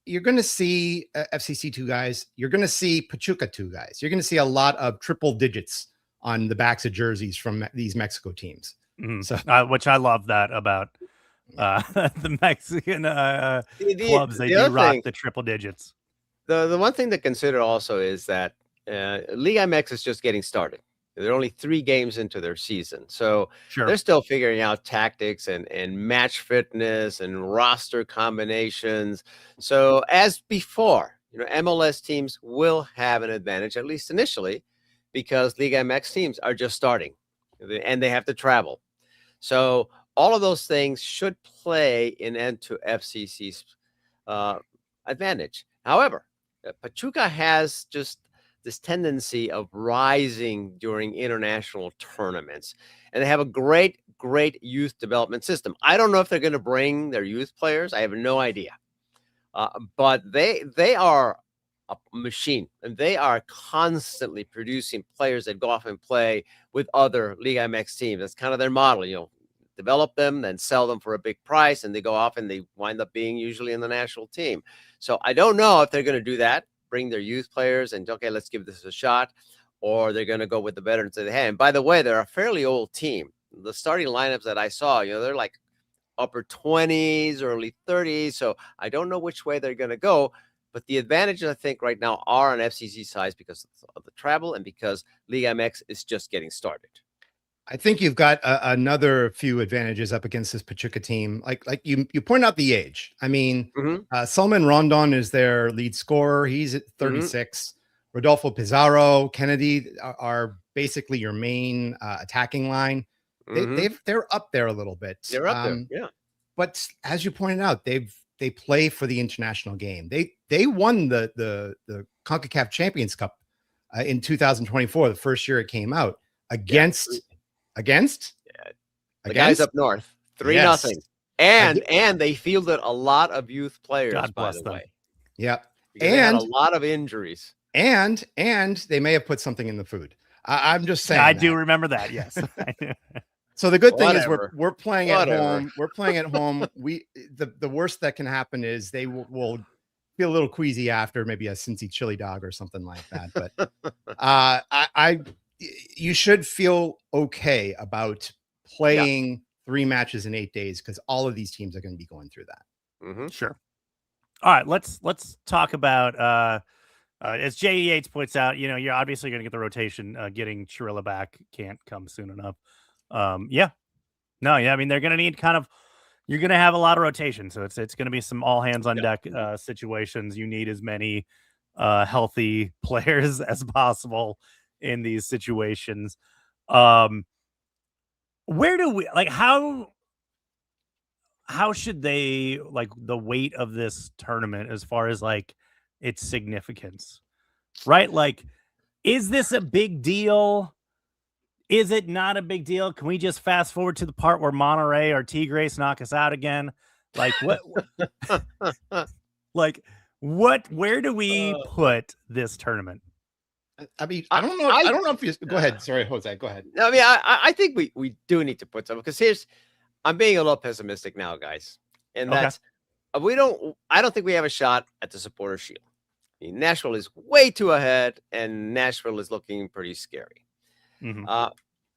You're going to see FCC2 guys. You're going to see Pachuca 2 guys. You're going to see a lot of triple digits on the backs of jerseys from these Mexico teams. So, which I love that about the Mexican clubs. They do rock the triple digits. The one thing to consider also is that Liga MX is just getting started. They're only 3 games into their season. So they're still figuring out tactics and match fitness and roster combinations. So as before, MLS teams will have an advantage, at least initially, because Liga MX teams are just starting and they have to travel. So all of those things should play into FCC's advantage. However, Pachuca has just this tendency of rising during international tournaments, and they have a great youth development system. I don't know if they're going to bring their youth players. I have no idea, but they are a machine, and they are constantly producing players that go off and play with other Liga MX teams. That's kind of their model, develop them, then sell them for a big price, and they go off and they wind up being usually in the national team. So I don't know if they're going to do that, bring their youth players and, okay, let's give this a shot, or they're going to go with the veterans that they have. And by the way, they're a fairly old team. The starting lineups that I saw, they're like upper 20s, early 30s. So I don't know which way they're going to go. But the advantages, I think, right now are on FCC sides because of the travel and because Liga MX is just getting started. I think you've got another few advantages up against this Pachuca team. Like you point out the age. I mean, Solomon Rondon is their lead scorer. He's at 36. Rodolfo Pizarro, Kennedy are basically your main attacking line. They're up there a little bit. They're up there, yeah. But as you pointed out, they play for the international game. They won the CONCACAF Champions Cup in 2024, the first year it came out against the guys up north, 3-0, and they fielded a lot of youth players. God by bless the them. way, yeah, and they had a lot of injuries, and they may have put something in the food. I'm just saying. I do remember that. Yes. So the good thing is Whatever. we're playing at Whatever. home. We're playing at home. The worst that can happen is they will feel a little queasy after maybe a Cincy chili dog or something like that. But you should feel okay about playing 3 matches in 8 days because all of these teams are going to be going through that. Sure. All right, let's talk about as J.E. Yates points out, you're obviously going to get the rotation. Getting Chirilla back can't come soon enough. I mean, they're going to need you're going to have a lot of rotation. So it's going to be some all hands on deck situations. You need as many healthy players as possible in these situations. Where do we how should they the weight of this tournament as far as its significance, right? Is this a big deal? Is it not a big deal? Can we just fast forward to the part where Monterey or Tigres knock us out again? Where do we put this tournament? I mean, I don't know. I don't know if you go ahead. Sorry, Jose, go ahead. I mean, I think we do need to put some, because I'm being a little pessimistic now, guys. And that's I don't think we have a shot at the Supporter Shield. I mean, Nashville is way too ahead, and Nashville is looking pretty scary.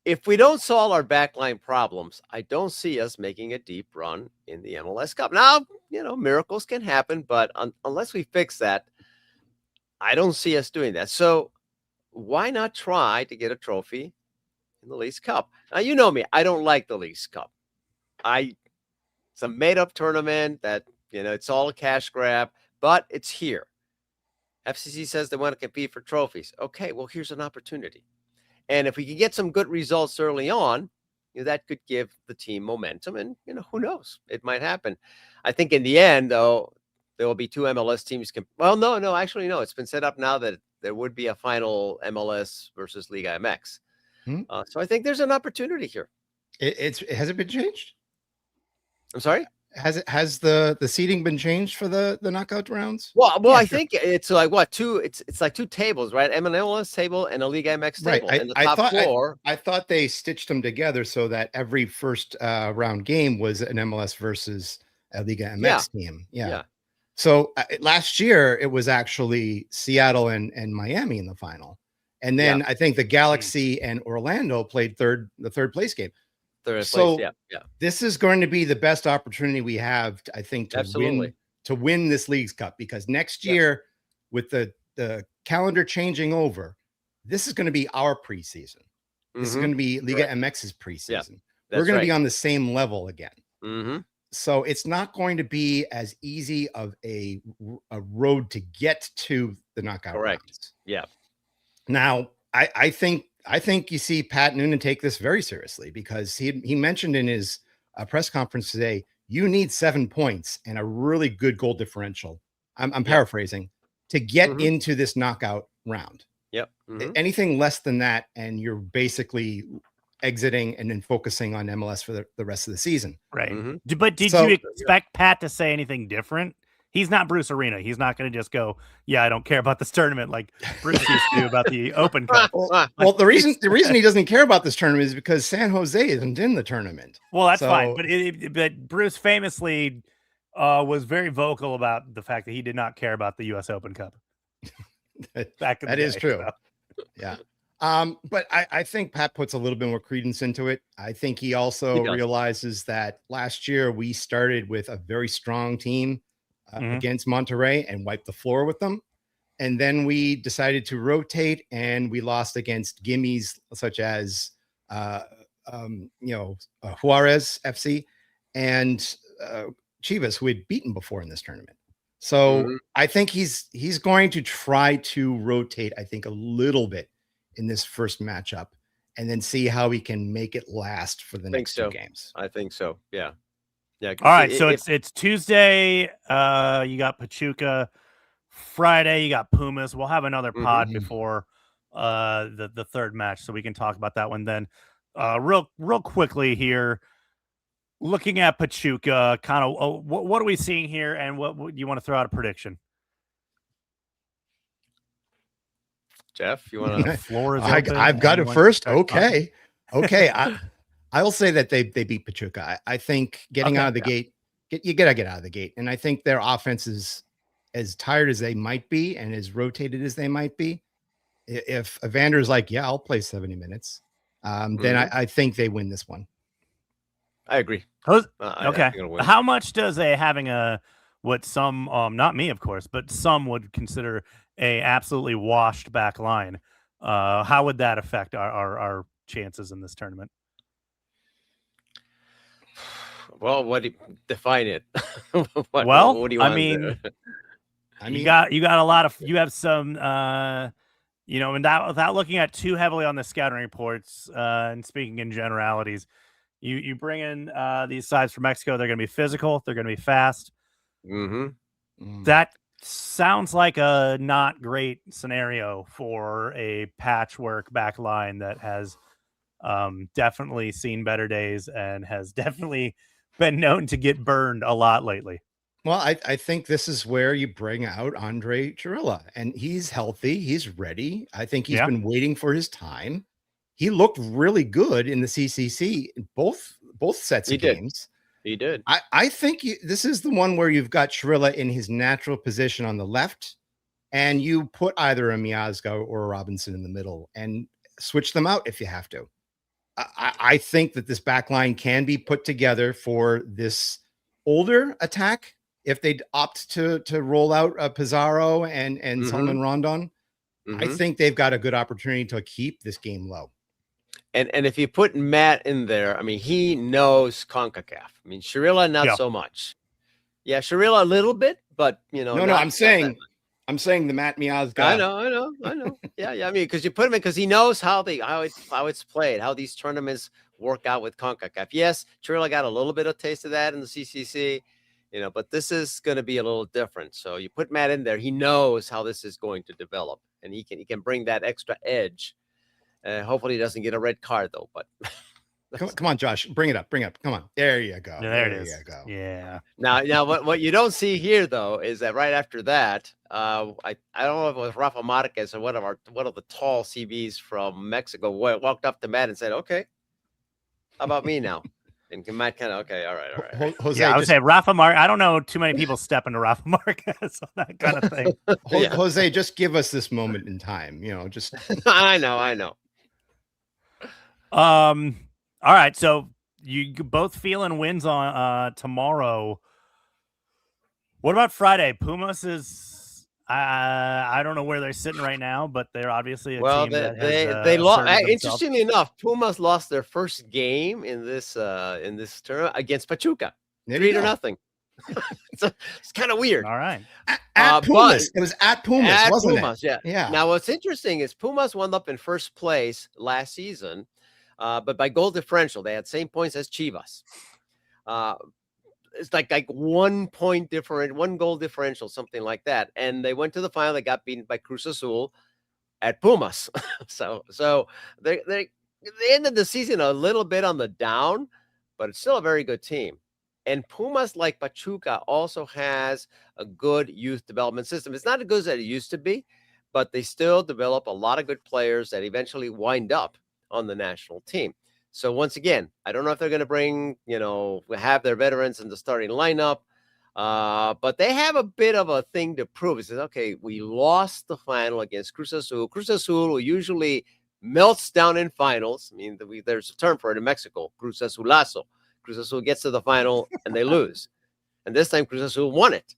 If we don't solve our backline problems, I don't see us making a deep run in the MLS Cup. Now, miracles can happen, but unless we fix that, I don't see us doing that. So why not try to get a trophy in the Leagues Cup? Now, you know me, I don't like the Leagues Cup. It's a made-up tournament that, it's all a cash grab, but it's here. FCC says they want to compete for trophies. Okay, well, here's an opportunity. And if we can get some good results early on, that could give the team momentum. And, who knows? It might happen. I think in the end, though, there will be 2 MLS teams. Actually, no. It's been set up now that there would be a final MLS versus Liga MX. So I think there's an opportunity here. Has it been changed? I'm sorry? Has the seating been changed for the knockout rounds? Well, yeah, I think it's like what it's like 2 tables, right? MLS table and a Liga MX table. Right. And the top 4. I thought they stitched them together so that every first round game was an MLS versus a Liga MX team. Yeah. So last year it was actually Seattle and Miami in the final, and then I think the Galaxy and Orlando played the third place game. This is going to be the best opportunity we have, I think, to win this Leagues Cup, because next year, with the calendar changing over, this is going to be our preseason. This is going to be Liga MX's preseason. We're going to be on the same level again. So it's not going to be as easy of a road to get to the knockout rounds. Yeah. Now, I think you see Pat Noonan take this very seriously, because he mentioned in his press conference today, you need 7 points and a really good goal differential. I'm paraphrasing, to get into this knockout round. Yep. Anything less than that, and you're basically exiting and then focusing on MLS for the rest of the season. Right. But did you expect Pat to say anything different? He's not Bruce Arena. He's not going to just go, I don't care about this tournament like Bruce used to do about the Open Cup. Well, the reason he doesn't care about this tournament is because San Jose isn't in the tournament. Well, that's fine. But Bruce famously was very vocal about the fact that he did not care about the U.S. Open Cup. That is true. So. Yeah. But I think Pat puts a little bit more credence into it. I think he also realizes that last year we started with a very strong team against Monterey and wiped the floor with them. And then we decided to rotate, and we lost against gimmies such as, Juarez FC and Chivas, who had beaten before in this tournament. So I think he's going to try to rotate, I think, a little bit in this first matchup, and then see how he can make it last for the next 2 games. I think so. Yeah. Yeah. All right. So it's Tuesday. You got Pachuca. Friday, you got Pumas. We'll have another pod before the third match, so we can talk about that one then. Real quickly here, looking at Pachuca, kind of what are we seeing here, and what do you want to throw out a prediction? Jeff, you want to? The floor is I've got it first. Okay. I will say that they beat Pachuca. I think getting out of the gate, you gotta get out of the gate, and I think their offense is as tired as they might be and as rotated as they might be. If Evander's like, yeah, I'll play 70 minutes, then I think they win this one. I agree. Okay. How much does having what some, not me, of course, but some would consider a absolutely washed back line? How would that affect our chances in this tournament? Well, define it? What do you want? I mean, you got a lot of, you have some, without looking at too heavily on the scouting reports, and speaking in generalities, you bring in these sides from Mexico. They're going to be physical. They're going to be fast. That sounds like a not great scenario for a patchwork back line that has definitely seen better days and has definitely been known to get burned a lot lately. Well, I think this is where you bring out Andre Chirilla, and he's healthy. He's ready. I think he's been waiting for his time. He looked really good in the CCC in both sets of games. He did. I think this is the one where you've got Chirilla in his natural position on the left, and you put either a Miazga or a Robinson in the middle and switch them out if you have to. I think that this back line can be put together for this older attack if they opt to roll out Pizarro and Solomon Rondon. I think they've got a good opportunity to keep this game low. And if you put Matt in there, I mean, he knows CONCACAF. I mean, Chirilla not so much. Yeah, Chirilla a little bit, but No, I'm saying the Matt Miazga. I know. Yeah. I mean, because you put him in because he knows how it's played, how these tournaments work out with CONCACAF. Yes, Chirilla got a little bit of taste of that in the CCC, but this is going to be a little different. So you put Matt in there, he knows how this is going to develop, and he can bring that extra edge. Hopefully he doesn't get a red card though, but come on, Josh, bring it up. Come on. There you go. There it is. You go. Yeah. Now what you don't see here though, is that right after that, I don't know if it was Rafa Marquez or one of the tall CBs from Mexico walked up to Matt and said, okay, how about me now? And Matt kind of, okay, all right. Jose, I would say Rafa Marquez. I don't know too many people step into Rafa Marquez on that kind of thing. Jose, just give us this moment in time. Just I know. All right, so you both feeling wins on tomorrow. What about Friday? Pumas is I don't know where they're sitting right now, but they're obviously a team that they lost. Interestingly enough, Pumas lost their first game in this tournament against Pachuca, 3-0. It's kind of weird. All right, at Pumas, it was at Pumas, wasn't it? Yeah. Now, what's interesting is Pumas wound up in first place last season. But by goal differential, they had same points as Chivas. It's like 1 point different, 1 goal differential, something like that. And they went to the final. They got beaten by Cruz Azul at Pumas. so they ended the season a little bit on the down, but it's still a very good team. And Pumas, like Pachuca, also has a good youth development system. It's not as good as it used to be, but they still develop a lot of good players that eventually wind up on the national team. So once again, I don't know if they're going to bring, have their veterans in the starting lineup, but they have a bit of a thing to prove. It says, okay, we lost the final against Cruz Azul. Cruz Azul, who usually melts down in finals. I mean, there's a term for it in Mexico, Cruz Azulazo. Cruz Azul gets to the final and they lose. And this time Cruz Azul won it.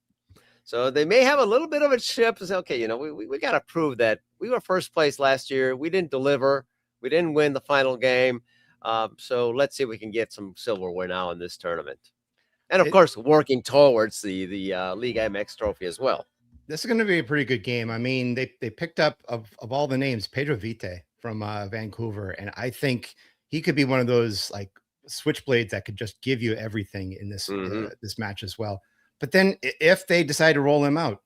So they may have a little bit of a chip and say, okay, we got to prove that we were first place last year. We didn't deliver. We didn't win the final game. So let's see if we can get some silverware now in this tournament. And of course, working towards the Liga MX trophy as well. This is going to be a pretty good game. I mean, they picked up of all the names, Pedro Vite from Vancouver. And I think he could be one of those like switchblades that could just give you everything in this this match as well. But then if they decide to roll him out,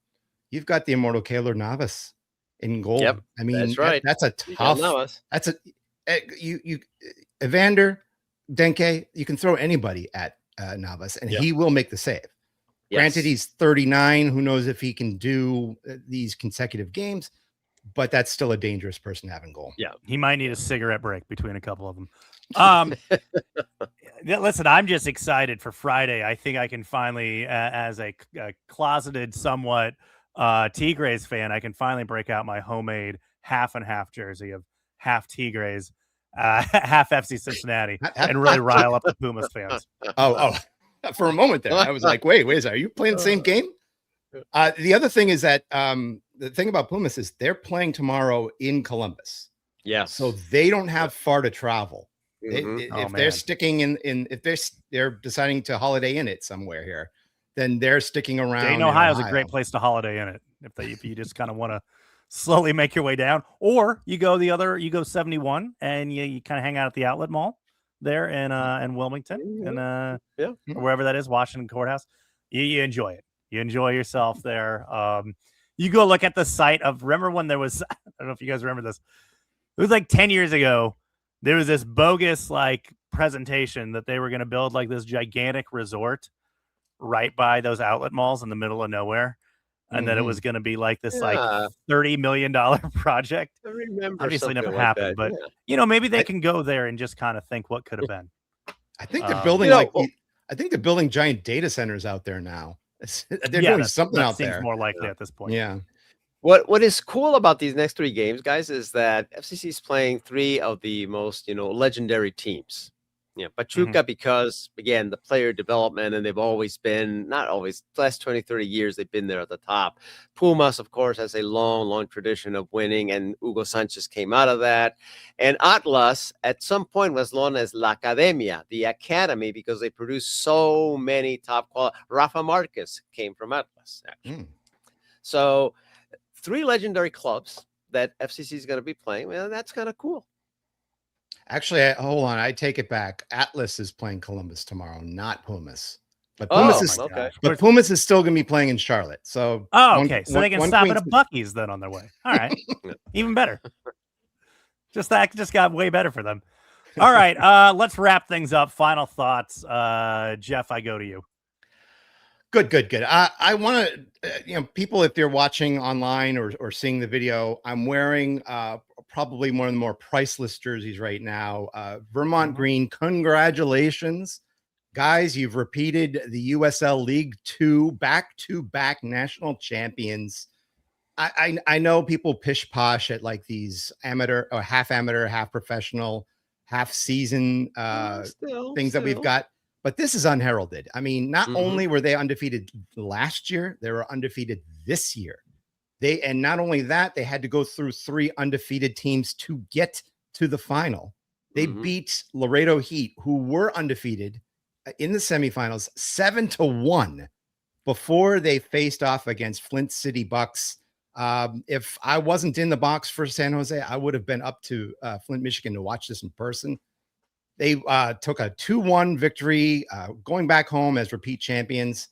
you've got the immortal Keylor Navas in goal. Yep, I mean, that's right. That's a tough. That's you Evander, Denke. You can throw anybody at Navas, and he will make the save. Yes. Granted, he's 39. Who knows if he can do these consecutive games? but that's still a dangerous person to have in goal. Yeah. He might need a cigarette break between a couple of them. Listen, I'm just excited for Friday. I think I can finally, as a closeted, somewhat Tigres fan, I can finally break out my homemade half and half jersey of half Tigres, half FC Cincinnati, and really rile up the Pumas fans. Oh, for a moment there, I was like, wait, are you playing the same game? The other thing is that the thing about Pumas is they're playing tomorrow in Columbus. Yeah. So they don't have far to travel. Mm-hmm. If they're sticking in if they're deciding to holiday in it somewhere here, then they're sticking around. Dayton, Ohio is a great place to holiday in it. If you just kind of want to slowly make your way down, or you go 71 and you kind of hang out at the Outlet Mall there in Wilmington and or wherever that is, Washington Courthouse. You enjoy it. You enjoy yourself there. You go look at the site of, remember when there was, I don't know if you guys remember this. It was like 10 years ago. There was this bogus like presentation that they were going to build like this gigantic resort right by those outlet malls in the middle of nowhere. And that it was going to be like this like $30 million project. I remember. Obviously never like happened, but maybe they can go there and just kind of think what could have been. I think they're building I think they're building giant data centers out there now. They're doing something out there. Seems more likely at this point. Yeah. What is cool about these next 3 games, guys, is that FCC is playing 3 of the most, legendary teams. Pachuca, because again, the player development, and they've always been, not always, the last 20, 30 years, they've been there at the top. Pumas, of course, has a long tradition of winning, and Hugo Sanchez came out of that. And Atlas, at some point, was known as La Academia, the academy, because they produced so many top quality. Rafa Marquez came from Atlas, actually. So 3 legendary clubs that FCC is going to be playing. Well, that's kind of cool. Actually, hold on. I take it back. Atlas is playing Columbus tomorrow, not Pumas. But Pumas Pumas is still going to be playing in Charlotte. So okay. So they can stop at a Buc-ee's then on their way. All right. Even better. That just got way better for them. All right. Let's wrap things up. Final thoughts. Jeff, I go to you. Good. I want to, people, if they're watching online or seeing the video, I'm wearing probably one of the more priceless jerseys right now. Vermont Green, congratulations. Guys, you've repeated the USL League 2 back-to-back national champions. I know people pish posh at like these amateur or half professional, half season things that we've got. But this is unheralded. I mean, not only were they undefeated last year, they were undefeated this year. And not only that, they had to go through 3 undefeated teams to get to the final. They beat Laredo Heat, who were undefeated in the semifinals, 7-1 before they faced off against Flint City Bucks. If I wasn't in the box for San Jose, I would have been up to Flint, Michigan to watch this in person. They took a 2-1 victory, going back home as repeat champions,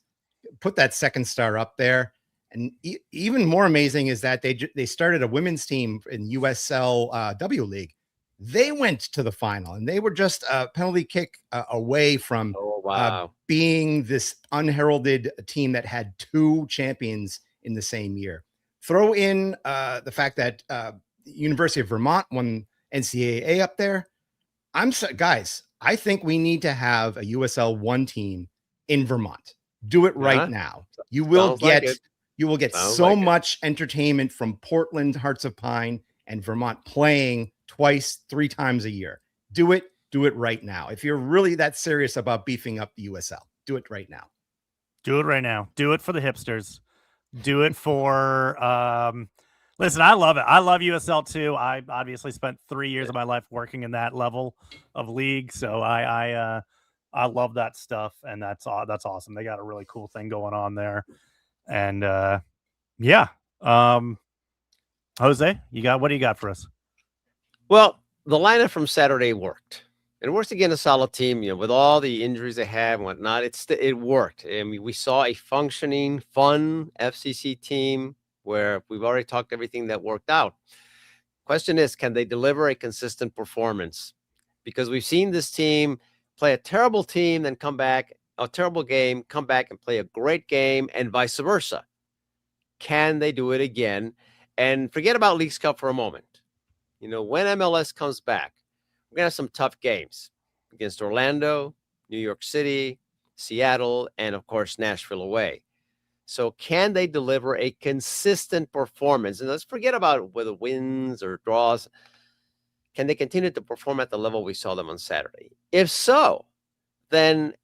put that second star up there. And even more amazing is that they started a women's team in USL W League. They went to the final, and they were just a penalty kick away from being this unheralded team that had 2 champions in the same year. Throw in the fact that University of Vermont won NCAA up there. Guys, I think we need to have a USL 1 team in Vermont. Do it right now. You will get so much entertainment from Portland, Hearts of Pine, and Vermont playing 2-3 times a year. Do it right now. If you're really that serious about beefing up the USL, do it right now. Do it right now. Do it for the hipsters. Do it for listen, I love it. I love USL too. I obviously spent 3 years of my life working in that level of league, so I love that stuff, and that's awesome. They got a really cool thing going on there, and Jose, what do you got for us? Well, the lineup from Saturday worked. It works again, a solid team, with all the injuries they have and whatnot. It worked. I mean, we saw a functioning, fun FCC team where we've already talked everything that worked out. Question is, can they deliver a consistent performance? Because we've seen this team play a terrible team, then come back, a terrible game, come back and play a great game, and vice versa. Can they do it again? And forget about Leagues Cup for a moment. You know, when MLS comes back, we're going to have some tough games against Orlando, New York City, Seattle, and of course, Nashville away. So can they deliver a consistent performance? And let's forget about whether wins or draws. Can they continue to perform at the level we saw them on Saturday? If so, then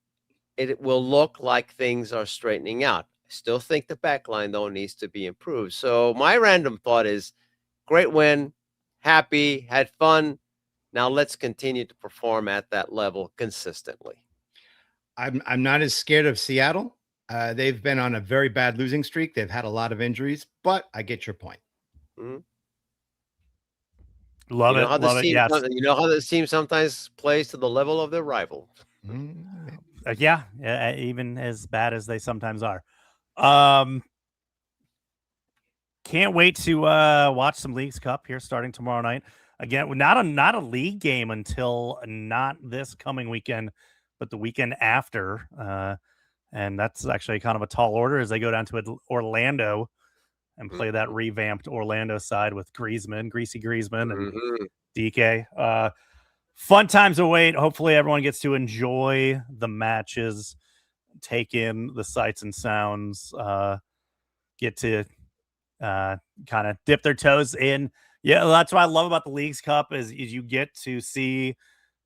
it will look like things are straightening out. I still think the back line, though, needs to be improved. So my random thought is great win, happy, had fun. Now let's continue to perform at that level consistently. I'm not as scared of Seattle. They've been on a very bad losing streak. They've had a lot of injuries, but I get your point. Mm-hmm. Love it. Love it. Yes. You know how this team sometimes plays to the level of their rival. Yeah. Even as bad as they sometimes are. Can't wait to watch some Leagues Cup here starting tomorrow night. Again, not a league game until not this coming weekend, but the weekend after. And that's actually kind of a tall order as they go down to Orlando and play that revamped Orlando side with Greasy Griezmann and DK. Fun times await. Hopefully everyone gets to enjoy the matches, take in the sights and sounds, get to kind of dip their toes in. Yeah, that's what I love about the Leagues Cup is you get to see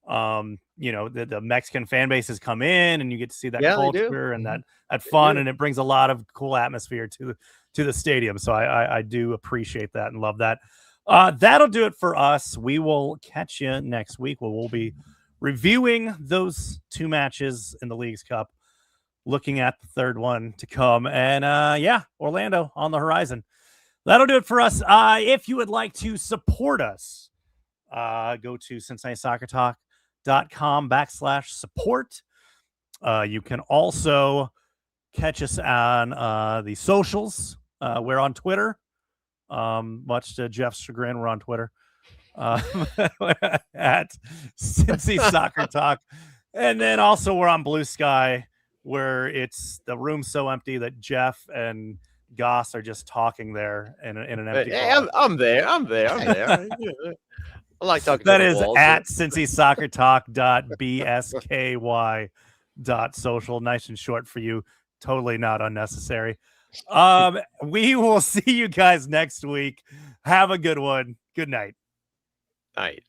the Mexican fan bases come in and you get to see that culture and that fun, and it brings a lot of cool atmosphere to the stadium. So I do appreciate that and love that. That'll do it for us. We will catch you next week where we'll be reviewing those two matches in the Leagues Cup, looking at the third one to come. And Orlando on the horizon. That'll do it for us. If you would like to support us, go to CincinnatiSoccerTalk.com/support. You can also catch us on the socials. We're on Twitter. Much to Jeff's chagrin, we're on Twitter at Cincy Soccer Talk. And then also we're on Blue Sky, where it's the room so empty that Jeff and Goss are just talking there in an empty bar. I'm there. I like talking that to is the walls, at CincySoccerTalk.bsky.social. Nice and short for you. Totally not unnecessary. We will see you guys next week. Have a good one. Good night. Night.